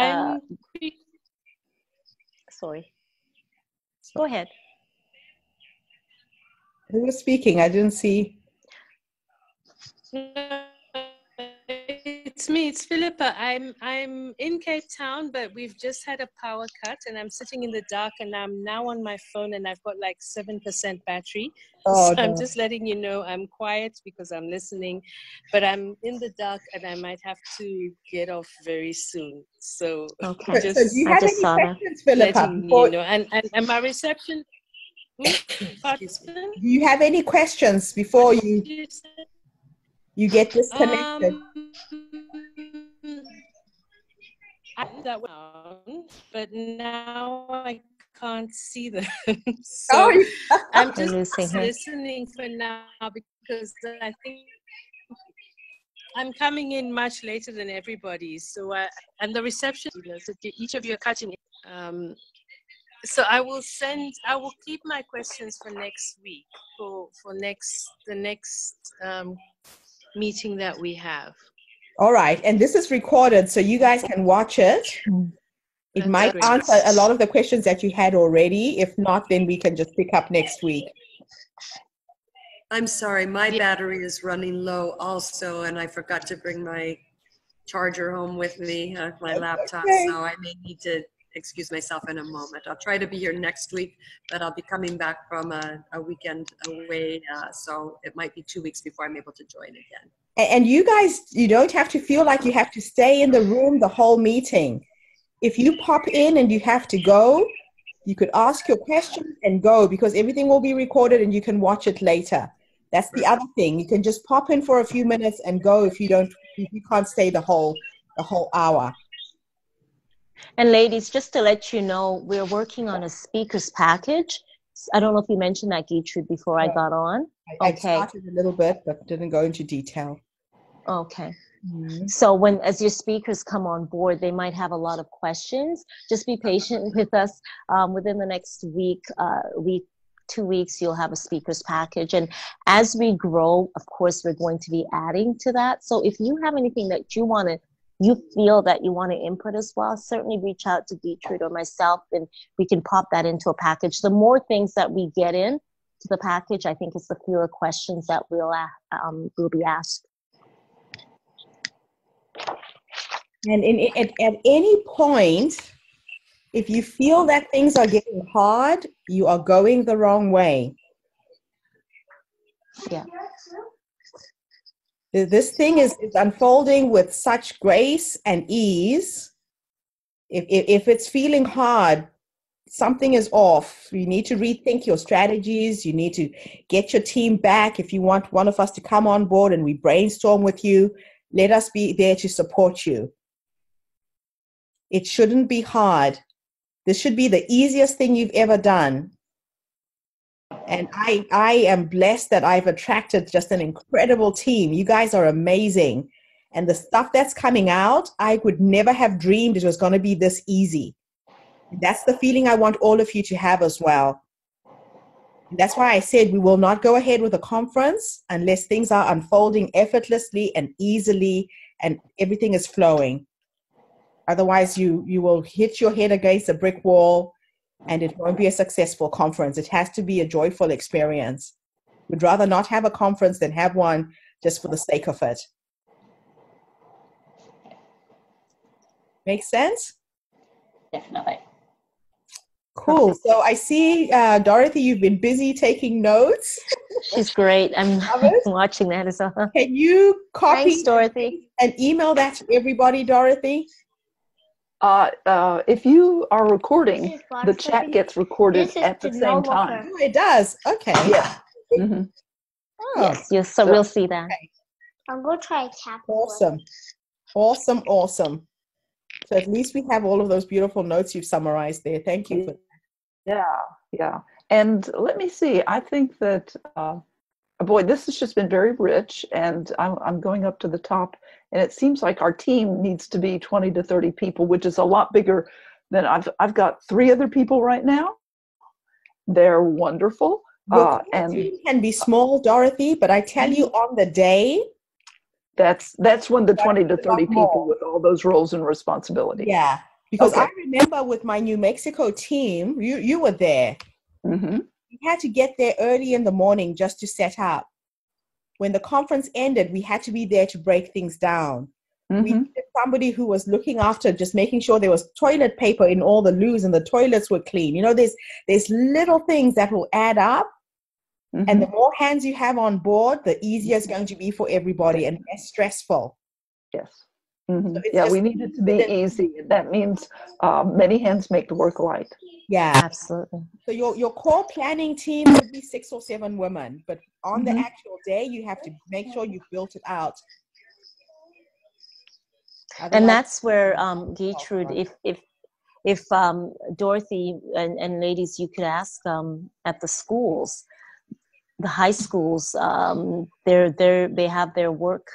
sorry. Go ahead. Who was speaking? I didn't see. It's me, it's Philippa. I'm in Cape Town, but we've just had a power cut and I'm sitting in the dark and I'm now on my phone and I've got like 7% battery. So I'm just letting you know I'm quiet because I'm listening, but I'm in the dark and I might have to get off very soon. So so do you have any questions, Philippa? You know, and my reception. Do you have any questions before you get disconnected? But now I can't see them. So I'm just listening for now because I think I'm coming in much later than everybody. So and the reception, so each of you are cutting it. So I will keep my questions for next week, for the next meeting that we have. All right, and this is recorded so you guys can watch it. It might answer a lot of the questions that you had already. If not, then we can just pick up next week. I'm sorry, my battery is running low also, and I forgot to bring my charger home with me, my laptop, so I may need to excuse myself in a moment. I'll try to be here next week, but I'll be coming back from a weekend away, so it might be 2 weeks before I'm able to join again. And you guys, you don't have to feel like you have to stay in the room the whole meeting. If you pop in and you have to go, You could ask your questions and go, because everything will be recorded and you can watch it later. That's the other thing. You can just pop in for a few minutes and go if you can't stay the whole hour. And ladies, just to let you know, we're working on a speakers package. I don't know if you mentioned that, Gertrude, before I got on. I started a little bit, but didn't go into detail. Okay. Mm-hmm. So as your speakers come on board, they might have a lot of questions. Just be patient with us. Within the next week, 2 weeks, you'll have a speakers package. And as we grow, of course, we're going to be adding to that. So if you have anything that you feel that you want to input as well, certainly reach out to Gertrude or myself, and we can pop that into a package. The more things that we get in to the package, I think it's the fewer questions that we'll be asked. And at any point, if you feel that things are getting hard, you are going the wrong way. Yeah. This thing is unfolding with such grace and ease. If it's feeling hard, something is off. You need to rethink your strategies. You need to get your team back. If you want one of us to come on board and we brainstorm with you, let us be there to support you. It shouldn't be hard. This should be the easiest thing you've ever done. And I am blessed that I've attracted just an incredible team. You guys are amazing. And the stuff that's coming out, I would never have dreamed it was going to be this easy. And that's the feeling I want all of you to have as well. And that's why I said we will not go ahead with a conference unless things are unfolding effortlessly and easily and everything is flowing. Otherwise, you will hit your head against a brick wall and it won't be a successful conference. It has to be a joyful experience. We'd rather not have a conference than have one just for the sake of it. Make sense? Definitely. Cool. So I see, Dorothy, you've been busy taking notes. She's great. I'm watching that as well. Can you copy Thanks, Dorothy, and email that to everybody, Dorothy? If you are recording, the chat gets recorded at the same time. Oh, it does. Okay. Yeah. Mm-hmm. Oh. Yes. So we'll see that. Okay. I'll go try tap. Awesome. Awesome. Awesome. So at least we have all of those beautiful notes you've summarized there. Thank you for that. Yeah. And let me see. I think that, boy, this has just been very rich, and I'm going up to the top, and it seems like our team needs to be 20 to 30 people, which is a lot bigger than I've got 3 other people right now. They're wonderful. Your team can be small, Dorothy, but I tell you, on the day, that's when the 20 to 30 people with all those roles and responsibilities. Yeah, because I remember with my New Mexico team, you were there. Mm-hmm. We had to get there early in the morning just to set up. When the conference ended, we had to be there to break things down. Mm-hmm. We needed somebody who was looking after just making sure there was toilet paper in all the loos and the toilets were clean. You know, there's little things that will add up. Mm-hmm. And the more hands you have on board, the easier it's going to be for everybody and less stressful. Yes. Mm-hmm. So Yeah, we need it to be easy. That means many hands make the work light. Yeah, absolutely. So your core planning team would be 6 or 7 women, but on the actual day, you have to make sure you've built it out. Otherwise, and that's where Gertrude, if Dorothy and ladies, you could ask at the schools, the high schools, they have their work.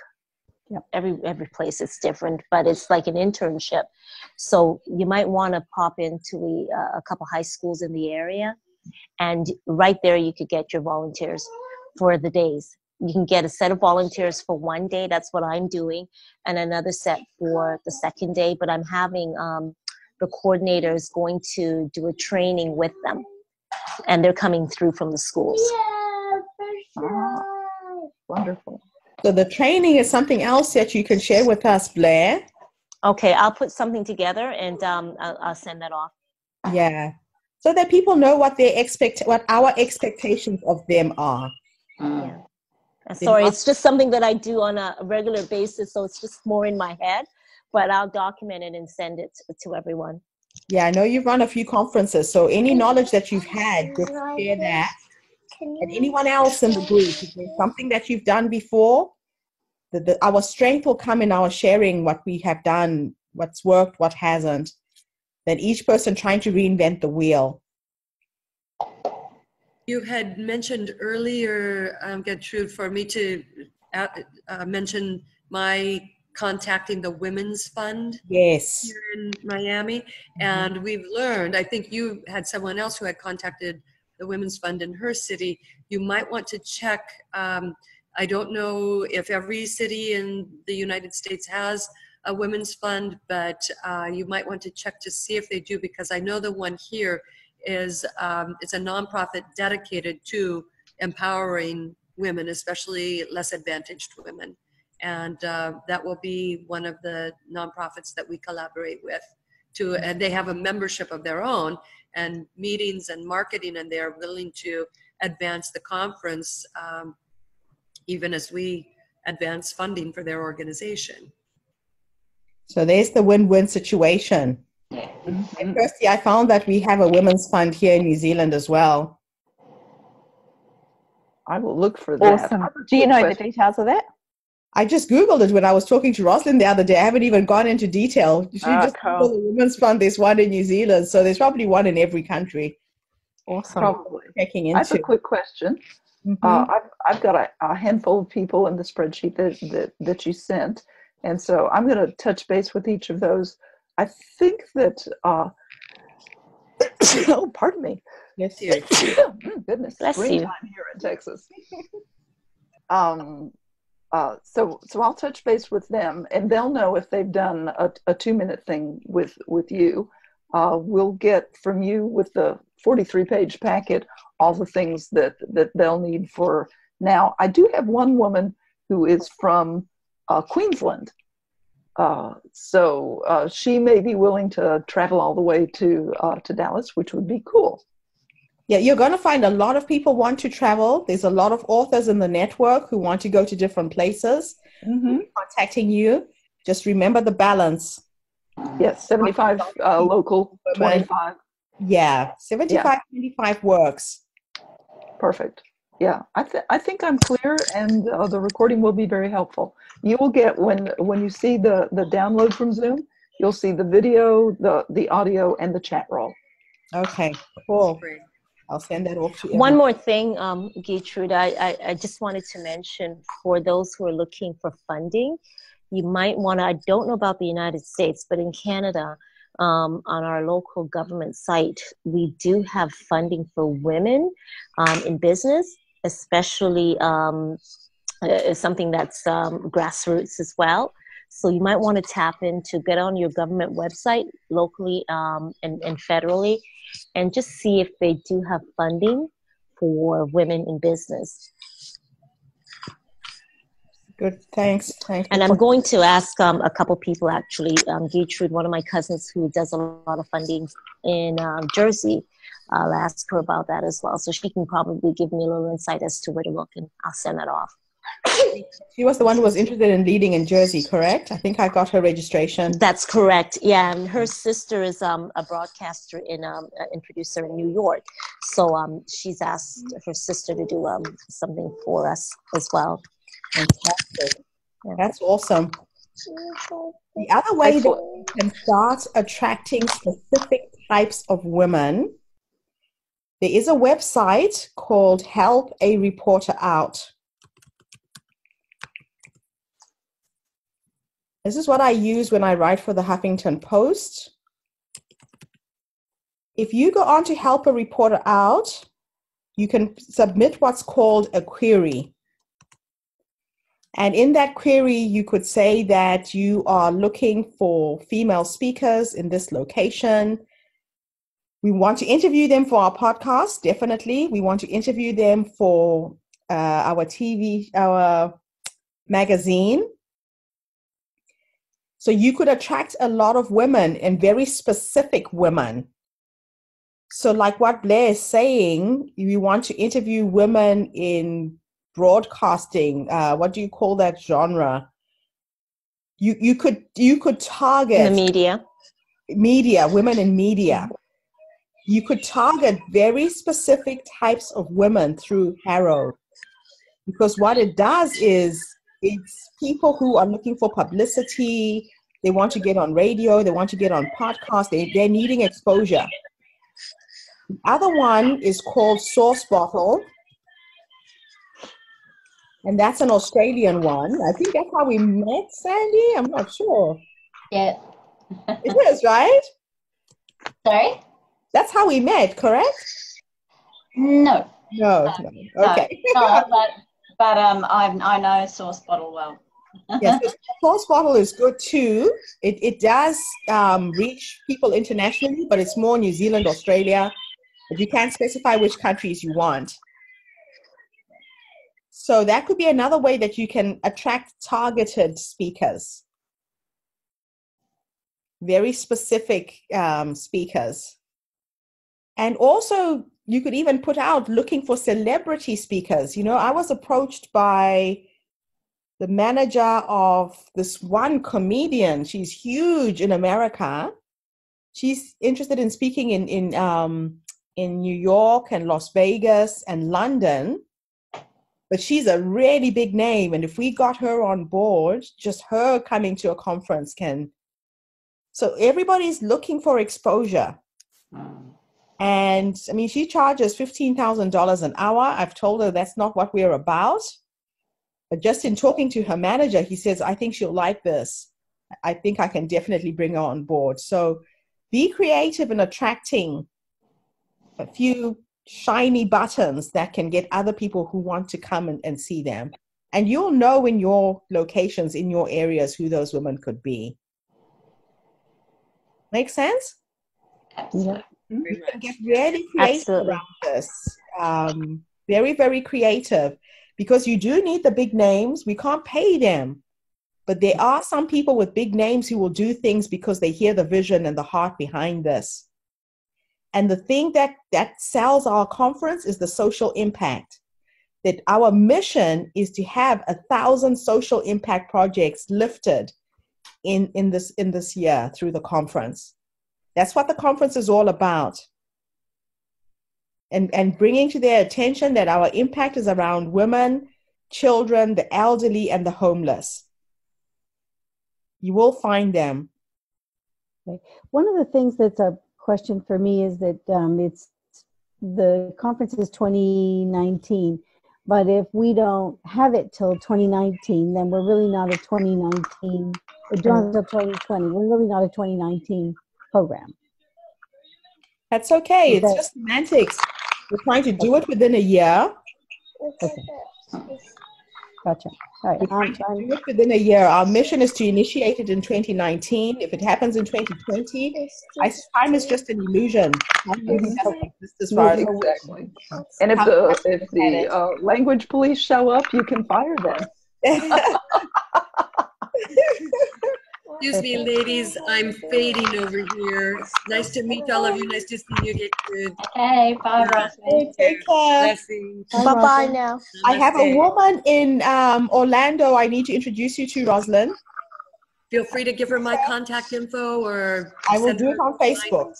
Yep. Every place it's different, but it's like an internship. So you might want to pop into a couple high schools in the area, and right there you could get your volunteers for the days. You can get a set of volunteers for one day. That's what I'm doing, and another set for the second day. But I'm having the coordinators going to do a training with them, and they're coming through from the schools. Yeah, for sure. Wonderful. So the training is something else that you can share with us, Blair. Okay, I'll put something together and I'll send that off. Yeah, so that people know what our expectations of them are. Yeah. Sorry, it's just something that I do on a regular basis, so it's just more in my head. But I'll document it and send it to everyone. Yeah, I know you've run a few conferences, so any knowledge that you've had, just share that. And anyone else in the group, if there's something that you've done before, our strength will come in our sharing what we have done, what's worked, what hasn't, than each person trying to reinvent the wheel. You had mentioned earlier, Gertrude, for me to mention my contacting the Women's Fund. Yes. Here in Miami. And we've learned, I think you had someone else who had contacted the Women's Fund in her city. You might want to check. I don't know if every city in the United States has a Women's Fund, but you might want to check to see if they do, because I know the one here is it's a nonprofit dedicated to empowering women, especially less advantaged women. And that will be one of the nonprofits that we collaborate with too. And they have a membership of their own and meetings and marketing, and they're willing to advance the conference even as we advance funding for their organization. So there's the win-win situation. And firstly, I found that we have a women's fund here in New Zealand as well. I will look for that. Awesome. Do you know the details of that? I just Googled it when I was talking to Roslyn the other day. I haven't even gone into detail. You should just Google the Women's Fund. There's one in New Zealand, so there's probably one in every country. Awesome. Probably. Checking into. I have a quick question. I've got a handful of people in the spreadsheet that you sent, and so I'm going to touch base with each of those. I think that oh, pardon me. Yes, dear. Goodness, Bless springtime here in Texas. So I'll touch base with them, and they'll know if they've done a 2-minute thing with you. We'll get from you with the 43-page packet all the things that they'll need for now. I do have one woman who is from Queensland, so she may be willing to travel all the way to Dallas, which would be cool. Yeah, you're going to find a lot of people want to travel. There's a lot of authors in the network who want to go to different places. Contacting you. Just remember the balance. Yes, 75 local, 25. Yeah, 75, 25 works. Perfect. Yeah, I think I'm clear, and the recording will be very helpful. You will get, when you see the download from Zoom, you'll see the video, the audio, and the chat roll. Okay, cool. I'll send that off to you. One more thing, Gertrude, I just wanted to mention, for those who are looking for funding, you might want to, I don't know about the United States, but in Canada, on our local government site, we do have funding for women in business, especially something that's grassroots as well. So you might want to tap into, get on your government website locally and federally, and just see if they do have funding for women in business. Good, thanks. And I'm going to ask a couple people, actually. Gertrude, one of my cousins who does a lot of funding in Jersey, I'll ask her about that as well. So she can probably give me a little insight as to where to look, and I'll send that off. She was the one who was interested in leading in Jersey, correct? I think I got her registration. That's correct. Yeah, and her sister is a broadcaster and producer in New York. So she's asked her sister to do something for us as well. Fantastic. That's awesome. The other way that you can start attracting specific types of women, there is a website called Help a Reporter Out. This is what I use when I write for the Huffington Post. If you go on to Help a Reporter Out, you can submit what's called a query. And in that query, you could say that you are looking for female speakers in this location. We want to interview them for our podcast, definitely. We want to interview them for our TV, our magazine. So you could attract a lot of women, and very specific women. So like what Blair is saying, you want to interview women in broadcasting. What do you call that genre? You could target the media. media, women in media. You could target very specific types of women through HerStory, because what it does is it's people who are looking for publicity. They want to get on radio. They want to get on podcasts. They're needing exposure. The other one is called Source Bottle. And that's an Australian one. I think that's how we met, Sandy. I'm not sure. Yeah. It is, right? Sorry? That's how we met, correct? No. No. Okay. No, but I know Source Bottle well. Yes, Source Bottle is good too. It does reach people internationally, but it's more New Zealand, Australia. But you can't specify which countries you want. So that could be another way that you can attract targeted speakers. Very specific speakers. And also, you could even put out looking for celebrity speakers. You know, I was approached by the manager of this one comedian. She's huge in America. She's interested in speaking in New York and Las Vegas and London. But she's a really big name. And if we got her on board, just her coming to a conference can. So everybody's looking for exposure. And I mean, she charges $15,000 an hour. I've told her that's not what we're about. But just in talking to her manager, he says, I think she'll like this. I think I can definitely bring her on board. So be creative in attracting a few shiny buttons that can get other people who want to come and see them. And you'll know in your locations, in your areas, who those women could be. Make sense? Absolutely. You can get really creative around this. Very, very creative. Because you do need the big names. We can't pay them. But there are some people with big names who will do things because they hear the vision and the heart behind this. And the thing that sells our conference is the social impact. That our mission is to have 1,000 social impact projects lifted in this year through the conference. That's what the conference is all about. And bringing to their attention that our impact is around women, children, the elderly, and the homeless. You will find them. Okay. One of the things that's a question for me is that it's the conference is 2019, but if we don't have it till 2019, then we're really not a 2019. We're doing until 2020. We're really not a 2019 program. That's okay. It's just semantics. We're trying to do it within a year. Okay. Gotcha. All right. We're trying to do it within a year. Our mission is to initiate it in 2019. If it happens in 2020, time is just an illusion. Exactly. And if the language police show up, you can fire them. Excuse me, ladies. I'm fading over here. Nice to meet all of you. Nice to see you get good. Hey, bye, Roslyn. Take care. Blessings. Bye-bye now. I have a woman in Orlando I need to introduce you to, Rosalind. Feel free to give her my contact info, or I will do it on Facebook.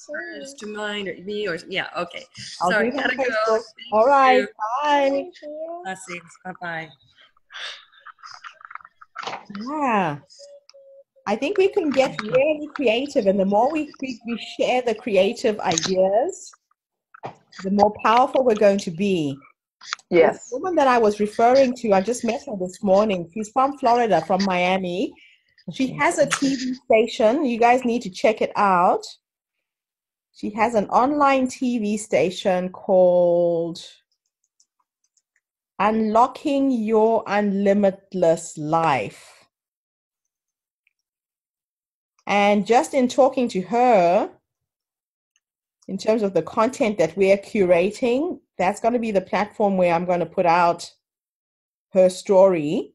To mine or me, or yeah, okay. I'll Sorry, do it on gotta Facebook. go. All right, bye. Blessings. Bye-bye. Yeah. I think we can get really creative, and the more we share the creative ideas, the more powerful we're going to be. Yes. The woman that I was referring to, I just met her this morning. She's from Florida, from Miami. She has a TV station. You guys need to check it out. She has an online TV station called Unlocking Your Unlimitless Life. And just in talking to her, in terms of the content that we're curating, that's going to be the platform where I'm going to put out her story.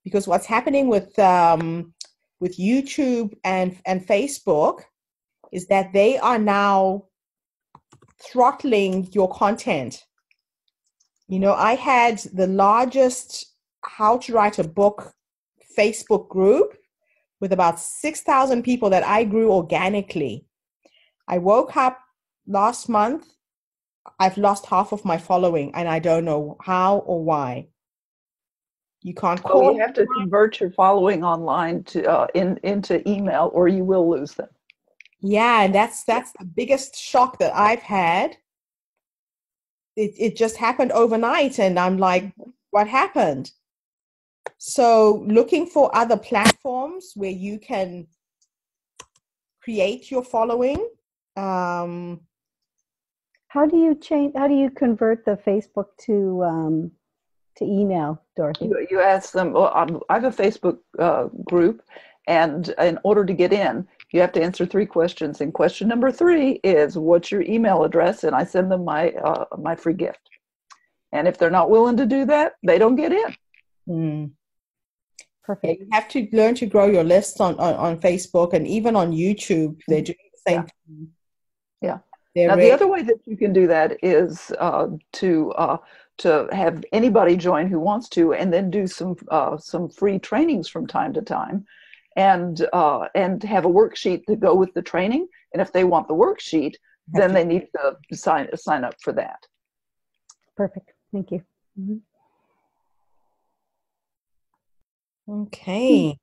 Because what's happening with YouTube and Facebook is that they are now throttling your content. You know, I had the largest How to Write a Book Facebook group with about 6,000 people that I grew organically. I woke up last month, I've lost half of my following, and I don't know how or why. You can't call. You have to convert your following online to into email, or you will lose them. Yeah, and that's the biggest shock that I've had. It just happened overnight, and I'm like, what happened? So looking for other platforms where you can create your following. How do you convert the Facebook to email, Dorothy? You ask them. Well, I have a Facebook group, and in order to get in, you have to answer 3 questions. And question number 3 is, what's your email address? And I send them my free gift. And if they're not willing to do that, they don't get in. Perfect. You have to learn to grow your list on Facebook, and even on YouTube, they're doing the same thing. Yeah. Now, the other way that you can do that is to have anybody join who wants to, and then do some free trainings from time to time, and have a worksheet to go with the training. And if they want the worksheet, then they need to sign up for that. Perfect. Thank you. Okay.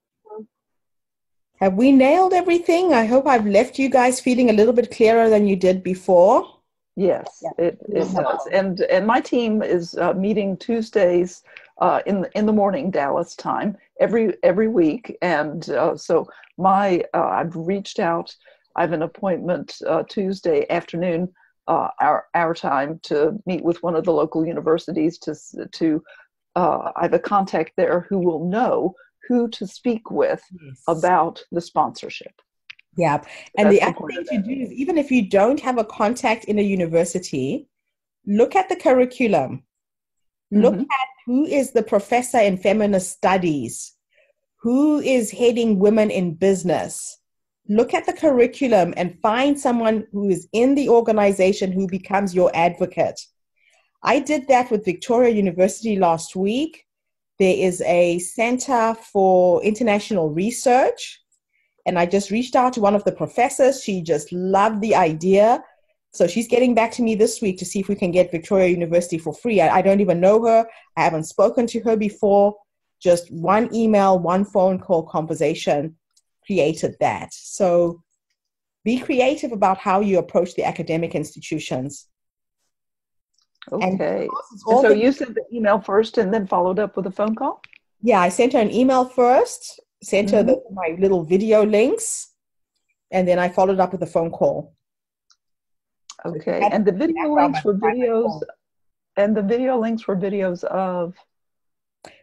Have we nailed everything? I hope I've left you guys feeling a little bit clearer than you did before. Yes, it does. And my team is meeting Tuesdays in the morning Dallas time every week. And so I've reached out. I have an appointment Tuesday afternoon our time to meet with one of the local universities to I have a contact there who will know who to speak with about the sponsorship. Yeah. And the other thing to do is, even if you don't have a contact in a university, look at the curriculum. Look at who is the professor in feminist studies, who is heading women in business. Look at the curriculum and find someone who is in the organization who becomes your advocate. I did that with Victoria University last week. There is a Center for International Research, and I just reached out to one of the professors. She just loved the idea. So she's getting back to me this week to see if we can get Victoria University for free. I don't even know her. I haven't spoken to her before. Just one email, one phone call conversation created that. So be creative about how you approach the academic institutions. Okay. And so you sent the email first and then followed up with a phone call? Yeah, I sent her an email first, sent her my little video links, and then I followed up with a phone call. Okay. So and the video links were videos, and the video links were videos of?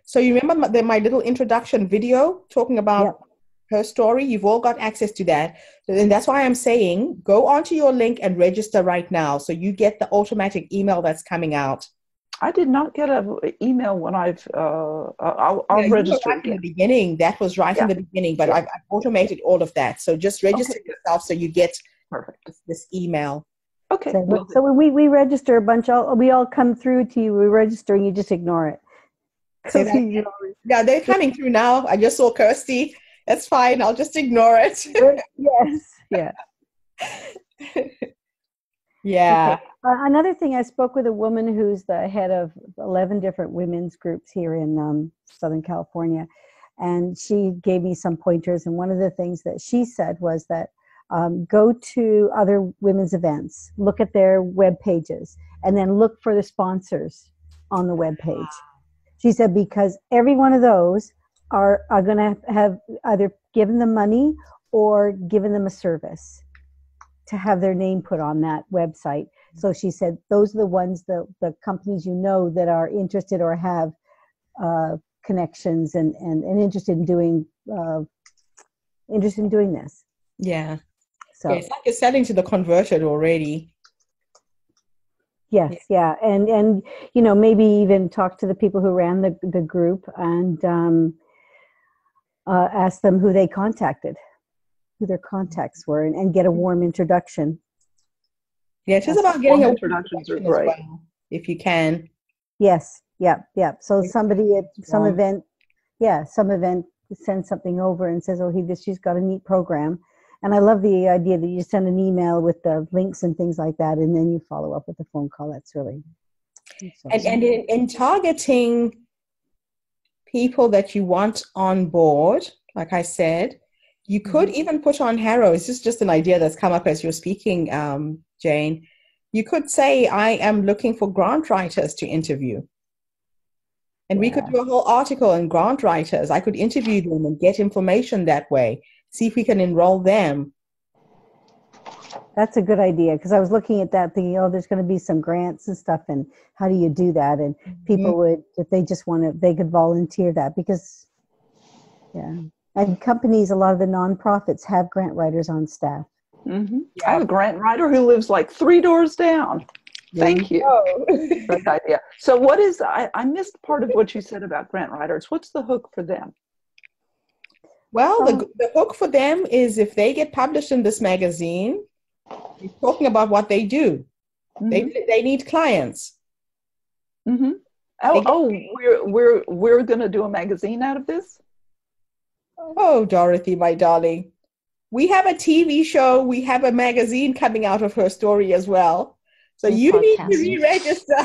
So you remember my little introduction video talking about her story? You've all got access to that. And that's why I'm saying go onto your link and register right now so you get the automatic email that's coming out. I did not get an email when I've, I'll register. Right in the beginning. That was right in the beginning, but I've automated all of that. So just register yourself so you get this email. Okay. So when we register a bunch, we all come through to you, we register and you just ignore it. Yeah, they're coming through now. I just saw Kirsty. That's fine. I'll just ignore it. Yes. Yeah. Yeah. Okay. Another thing, I spoke with a woman who's the head of 11 different women's groups here in Southern California. And she gave me some pointers. And one of the things that she said was that go to other women's events, look at their web pages, and then look for the sponsors on the web page. She said, because every one of those are going to have either given them money or given them a service to have their name put on that website. So she said, those are the ones, the companies that are interested or have connections and interested in doing this. Yeah. So it's like you're selling to the converted already. Yes, yeah. And maybe even talk to the people who ran the group and ask them who they contacted, who their contacts were, and get a warm introduction. Yeah, it's just about getting introductions are great. Well, if you can. Yes, yeah. So somebody at some event sends something over and says, "Oh, she's got a neat program." And I love the idea that you send an email with the links and things like that, and then you follow up with a phone call. That's really and in targeting people that you want on board, like I said, you could even put on HARO. This is just an idea that's come up as you're speaking, Jane. You could say, "I am looking for grant writers to interview." And we could do a whole article on grant writers. I could interview them and get information that way. See if we can enroll them. That's a good idea, because I was looking at that thinking, oh, there's going to be some grants and stuff, and how do you do that? And people would, if they just want to, they could volunteer that, because, and companies, a lot of the nonprofits have grant writers on staff. I have a grant writer who lives like 3 doors down. Thank you. Great idea. So what is, I missed part of what you said about grant writers. What's the hook for them? Well, the hook for them is if they get published in this magazine, it's talking about what they do. They need clients. We're going to do a magazine out of this? Oh, Dorothy, my darling. We have a TV show. We have a magazine coming out of HerStory as well. So you need to re-register.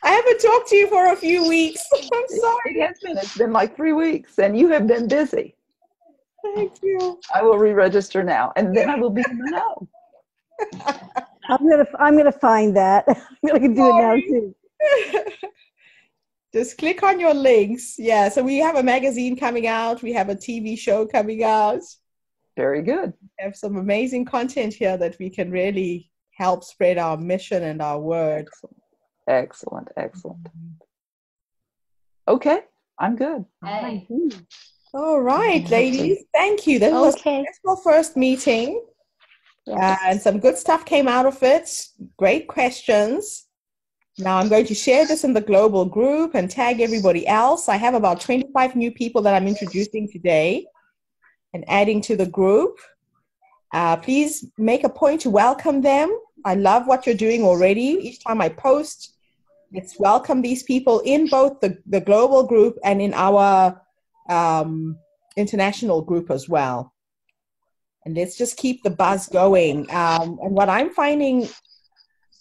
I haven't talked to you for a few weeks. I'm sorry. It has been. It's been like 3 weeks, and you have been busy. Thank you. I will re-register now, and then I will be in the know. I'm gonna find that. I'm gonna do it now too. Just click on your links. Yeah. So we have a magazine coming out. We have a TV show coming out. Very good. We have some amazing content here that we can really help spread our mission and our word. Excellent. Okay, I'm good. All right, ladies. Thank you. This was a successful first meeting. And some good stuff came out of it. Great questions. Now I'm going to share this in the global group and tag everybody else. I have about 25 new people that I'm introducing today and adding to the group. Please make a point to welcome them. I love what you're doing already. Each time I post, let's welcome these people in both the global group and in our international group as well. And let's just keep the buzz going. And what I'm finding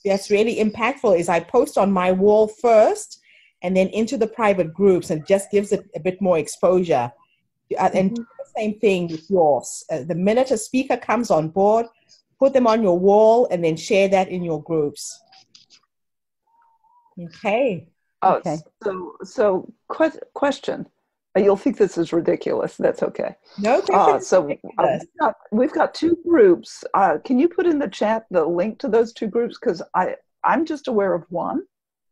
that's really impactful is I post on my wall first and then into the private groups, and just gives it a bit more exposure. And do the same thing with yours. The minute a speaker comes on board, put them on your wall and then share that in your groups. Okay. So question. You'll think this is ridiculous. That's okay. No question. So we've got 2 groups. Can you put in the chat the link to those 2 groups? Because I'm just aware of one.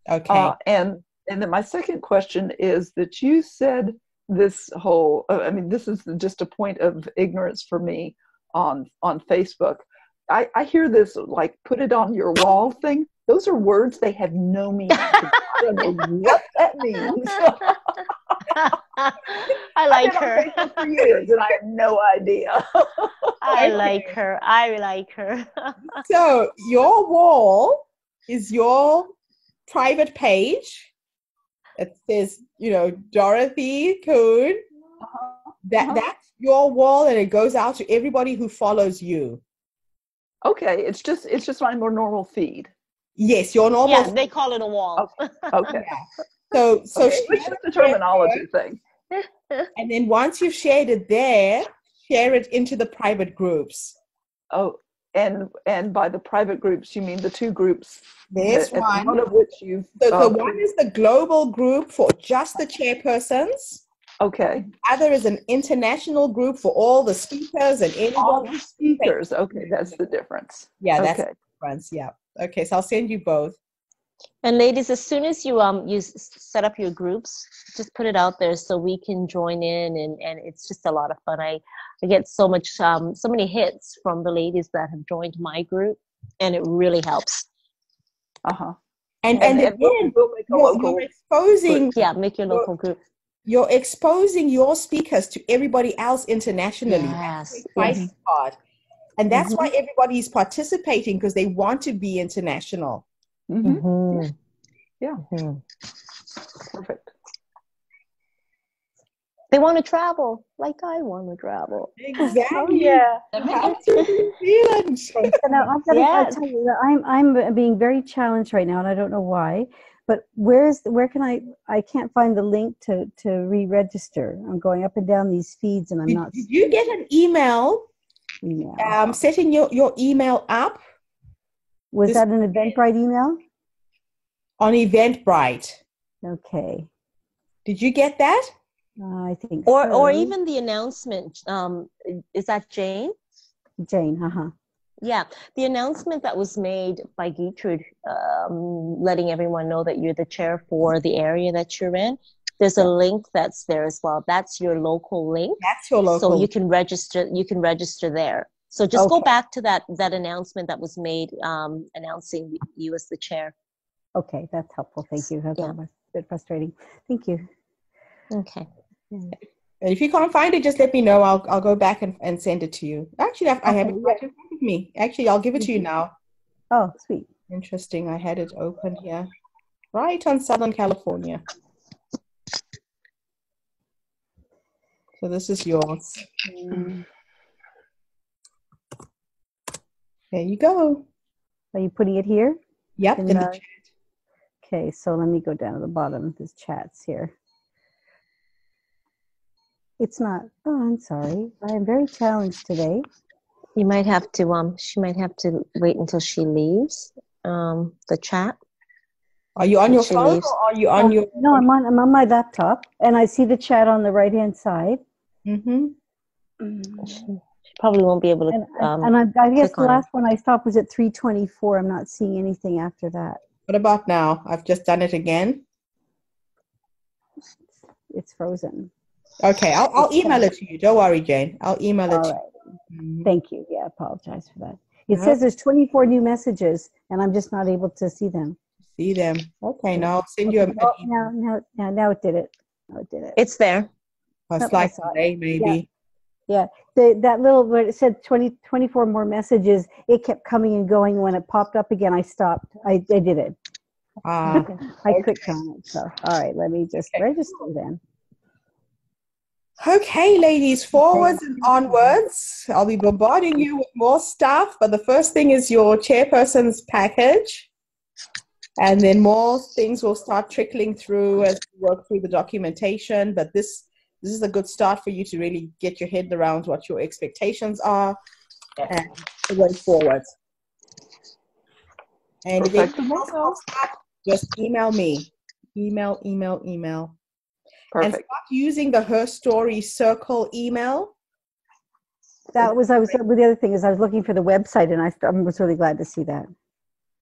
Okay. And then my second question is that you said this whole, this is just a point of ignorance for me on Facebook. I hear this, like, put it on your wall thing. Those are words, they have no meaning. I don't know what that means. I like her. For years, and I have no idea. I like her. So your wall is your private page. It says, Dorothy Kuhn. That's your wall, and it goes out to everybody who follows you. Okay, it's just my more normal feed. Yes, your normal. Yeah, they call it a wall. Okay. So it's just a terminology thing. And then once you've shared it there, share it into the private groups. Oh, and by the private groups, you mean the 2 groups? There's one. One of which you've. So one is the global group for just the chairpersons. Okay. The other is an international group for all the speakers and anyone. All the speakers. Okay, that's the difference. Yeah, that's the difference. Yeah. Okay, so I'll send you both. And ladies, as soon as you set up your groups, just put it out there so we can join in, and it's just a lot of fun. I get so many hits from the ladies that have joined my group, and it really helps. And again, we'll make a local you're exposing group. Make your local group. You're exposing your speakers to everybody else internationally. Yes. That's the exciting part. And that's why everybody's participating, because they want to be international. Yeah. Perfect. They want to travel, like I want to travel. Exactly. Oh, yeah. How to New Zealand. Okay, so now I've got to Yes. tell you that I'm being very challenged right now, and I don't know why. But where can I can't find the link to re-register. I'm going up and down these feeds, and I'm not. Did you get an email? Setting your email up. Was that an Eventbrite email? On Eventbrite. Okay. Did you get that? I think so. Or even the announcement. Is that Jane? Jane, Yeah, the announcement that was made by Gertrude, letting everyone know that you're the chair for the area that you're in. There's a link that's there as well. That's your local link. That's your local. So you can register. You can register there. So just go back to that announcement that was made, announcing you as the chair. Okay, that's helpful. Thank you. That was a bit frustrating. Thank you. Okay. And if you can't find it, just let me know. I'll go back and send it to you. Actually, I have it right in front of me. Actually, I'll give it to you now. Oh, sweet. Interesting. I had it open here. Right on Southern California. So this is yours. There you go. Are you putting it here? Yep. In the chat. Okay, so let me go down to the bottom of this chats here. It's not. Oh, I'm sorry. I am very challenged today. You might have to. She might have to wait until she leaves the chat. Are you on your phone or are you on your? No, I'm on my laptop, and I see the chat on the right hand side. Mm-hmm. She probably won't be able to. And I guess the last one I stopped was at 3:24. I'm not seeing anything after that. What about now? I've just done it again. It's frozen. Okay, I'll email it to you. Don't worry, Jane. I'll email it to you. Mm-hmm. Thank you. Yeah, I apologize for that. It says there's 24 new messages, and I'm just not able to see them. See them. Okay, now I'll send you an email. Now it did it. Now it did it. It's there. A slight delay, maybe. Yeah. That little where it said 24 more messages, it kept coming and going. When it popped up again, I stopped. I did it. I clicked on it. So, all right, let me just register then. Okay, ladies, forwards and onwards. I'll be bombarding you with more stuff, but the first thing is your chairperson's package. And then more things will start trickling through as we work through the documentation. But this is a good start for you to really get your head around what your expectations are and the way forward. And if anything else pops up, just email me. Email. Perfect. And start using the HerStory Circle email. The other thing is I was looking for the website, and I was really glad to see that.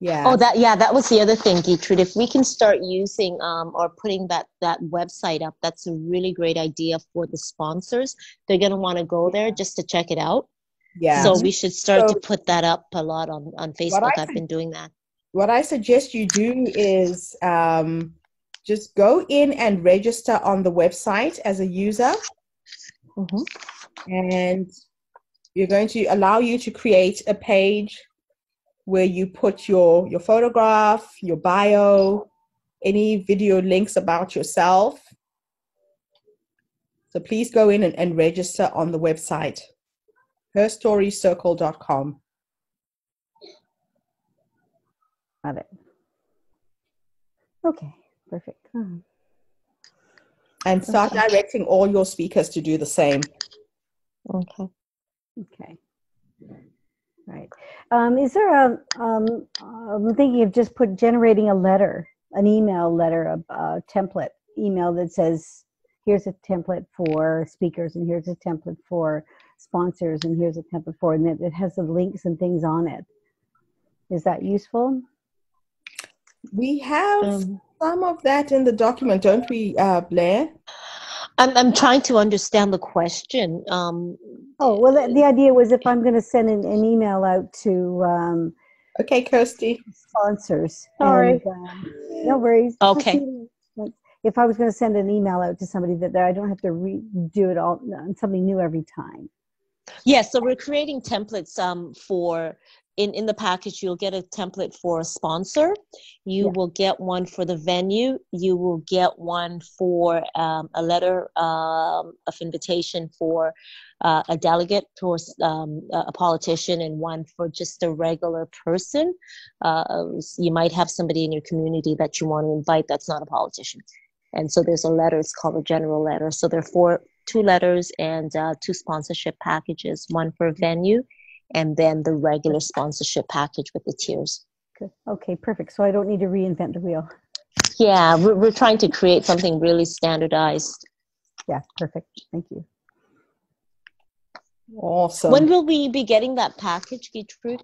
Yeah. Oh, that was the other thing, Gertrude. If we can start using or putting that website up, that's a really great idea for the sponsors. They're going to want to go there just to check it out. Yeah. So we should start to put that up a lot on Facebook. I've been doing that. What I suggest you do is just go in and register on the website as a user. And you're going to allow you to create a page where you put your photograph, your bio, any video links about yourself. So please go in and register on the website, HerStoryCircle.com. Got it. Okay, perfect. And start directing all your speakers to do the same. Okay. Right. Is there I'm thinking of just generating a letter, an email letter, a template email that says, here's a template for speakers, and here's a template for sponsors, and here's a template for, and it has the links and things on it. Is that useful? We have some of that in the document, don't we, Blair? I'm trying to understand the question. The idea was if I'm going to send an email out to okay, Kirsty. Sponsors. Sorry. And, no worries. Okay. If I was going to send an email out to somebody that I don't have to do it all, something new every time. Yeah, so we're creating templates for in the package, you'll get a template for a sponsor. You will get one for the venue. You will get one for a letter of invitation for a delegate or a politician, and one for just a regular person. You might have somebody in your community that you want to invite that's not a politician. And so there's a letter, it's called a general letter. So there are 2 letters and 2 sponsorship packages, one for venue and then the regular sponsorship package with the tiers. Good. Okay, perfect. So I don't need to reinvent the wheel. Yeah, we're trying to create something really standardized. Yeah, perfect. Thank you. Awesome. When will we be getting that package, Gertrude?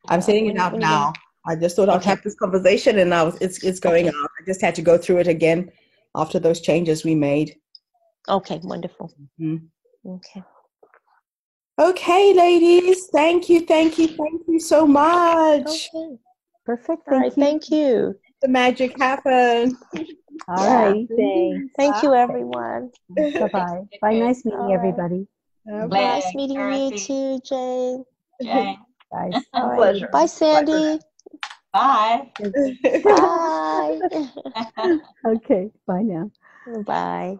I'm setting it out now. I just thought I'd have this conversation, and now it's going out. I just had to go through it again after those changes we made. Okay, wonderful. Okay. Okay, ladies. Thank you so much. Okay. Perfect. Thank you. The magic happened. All right. Thanks. Thank you, everyone. Bye-bye. Bye. Nice meeting everybody. Nice meeting you too, Jane. Bye. Pleasure. Bye, Sandy. Bye. Bye. Okay. Bye now. Bye.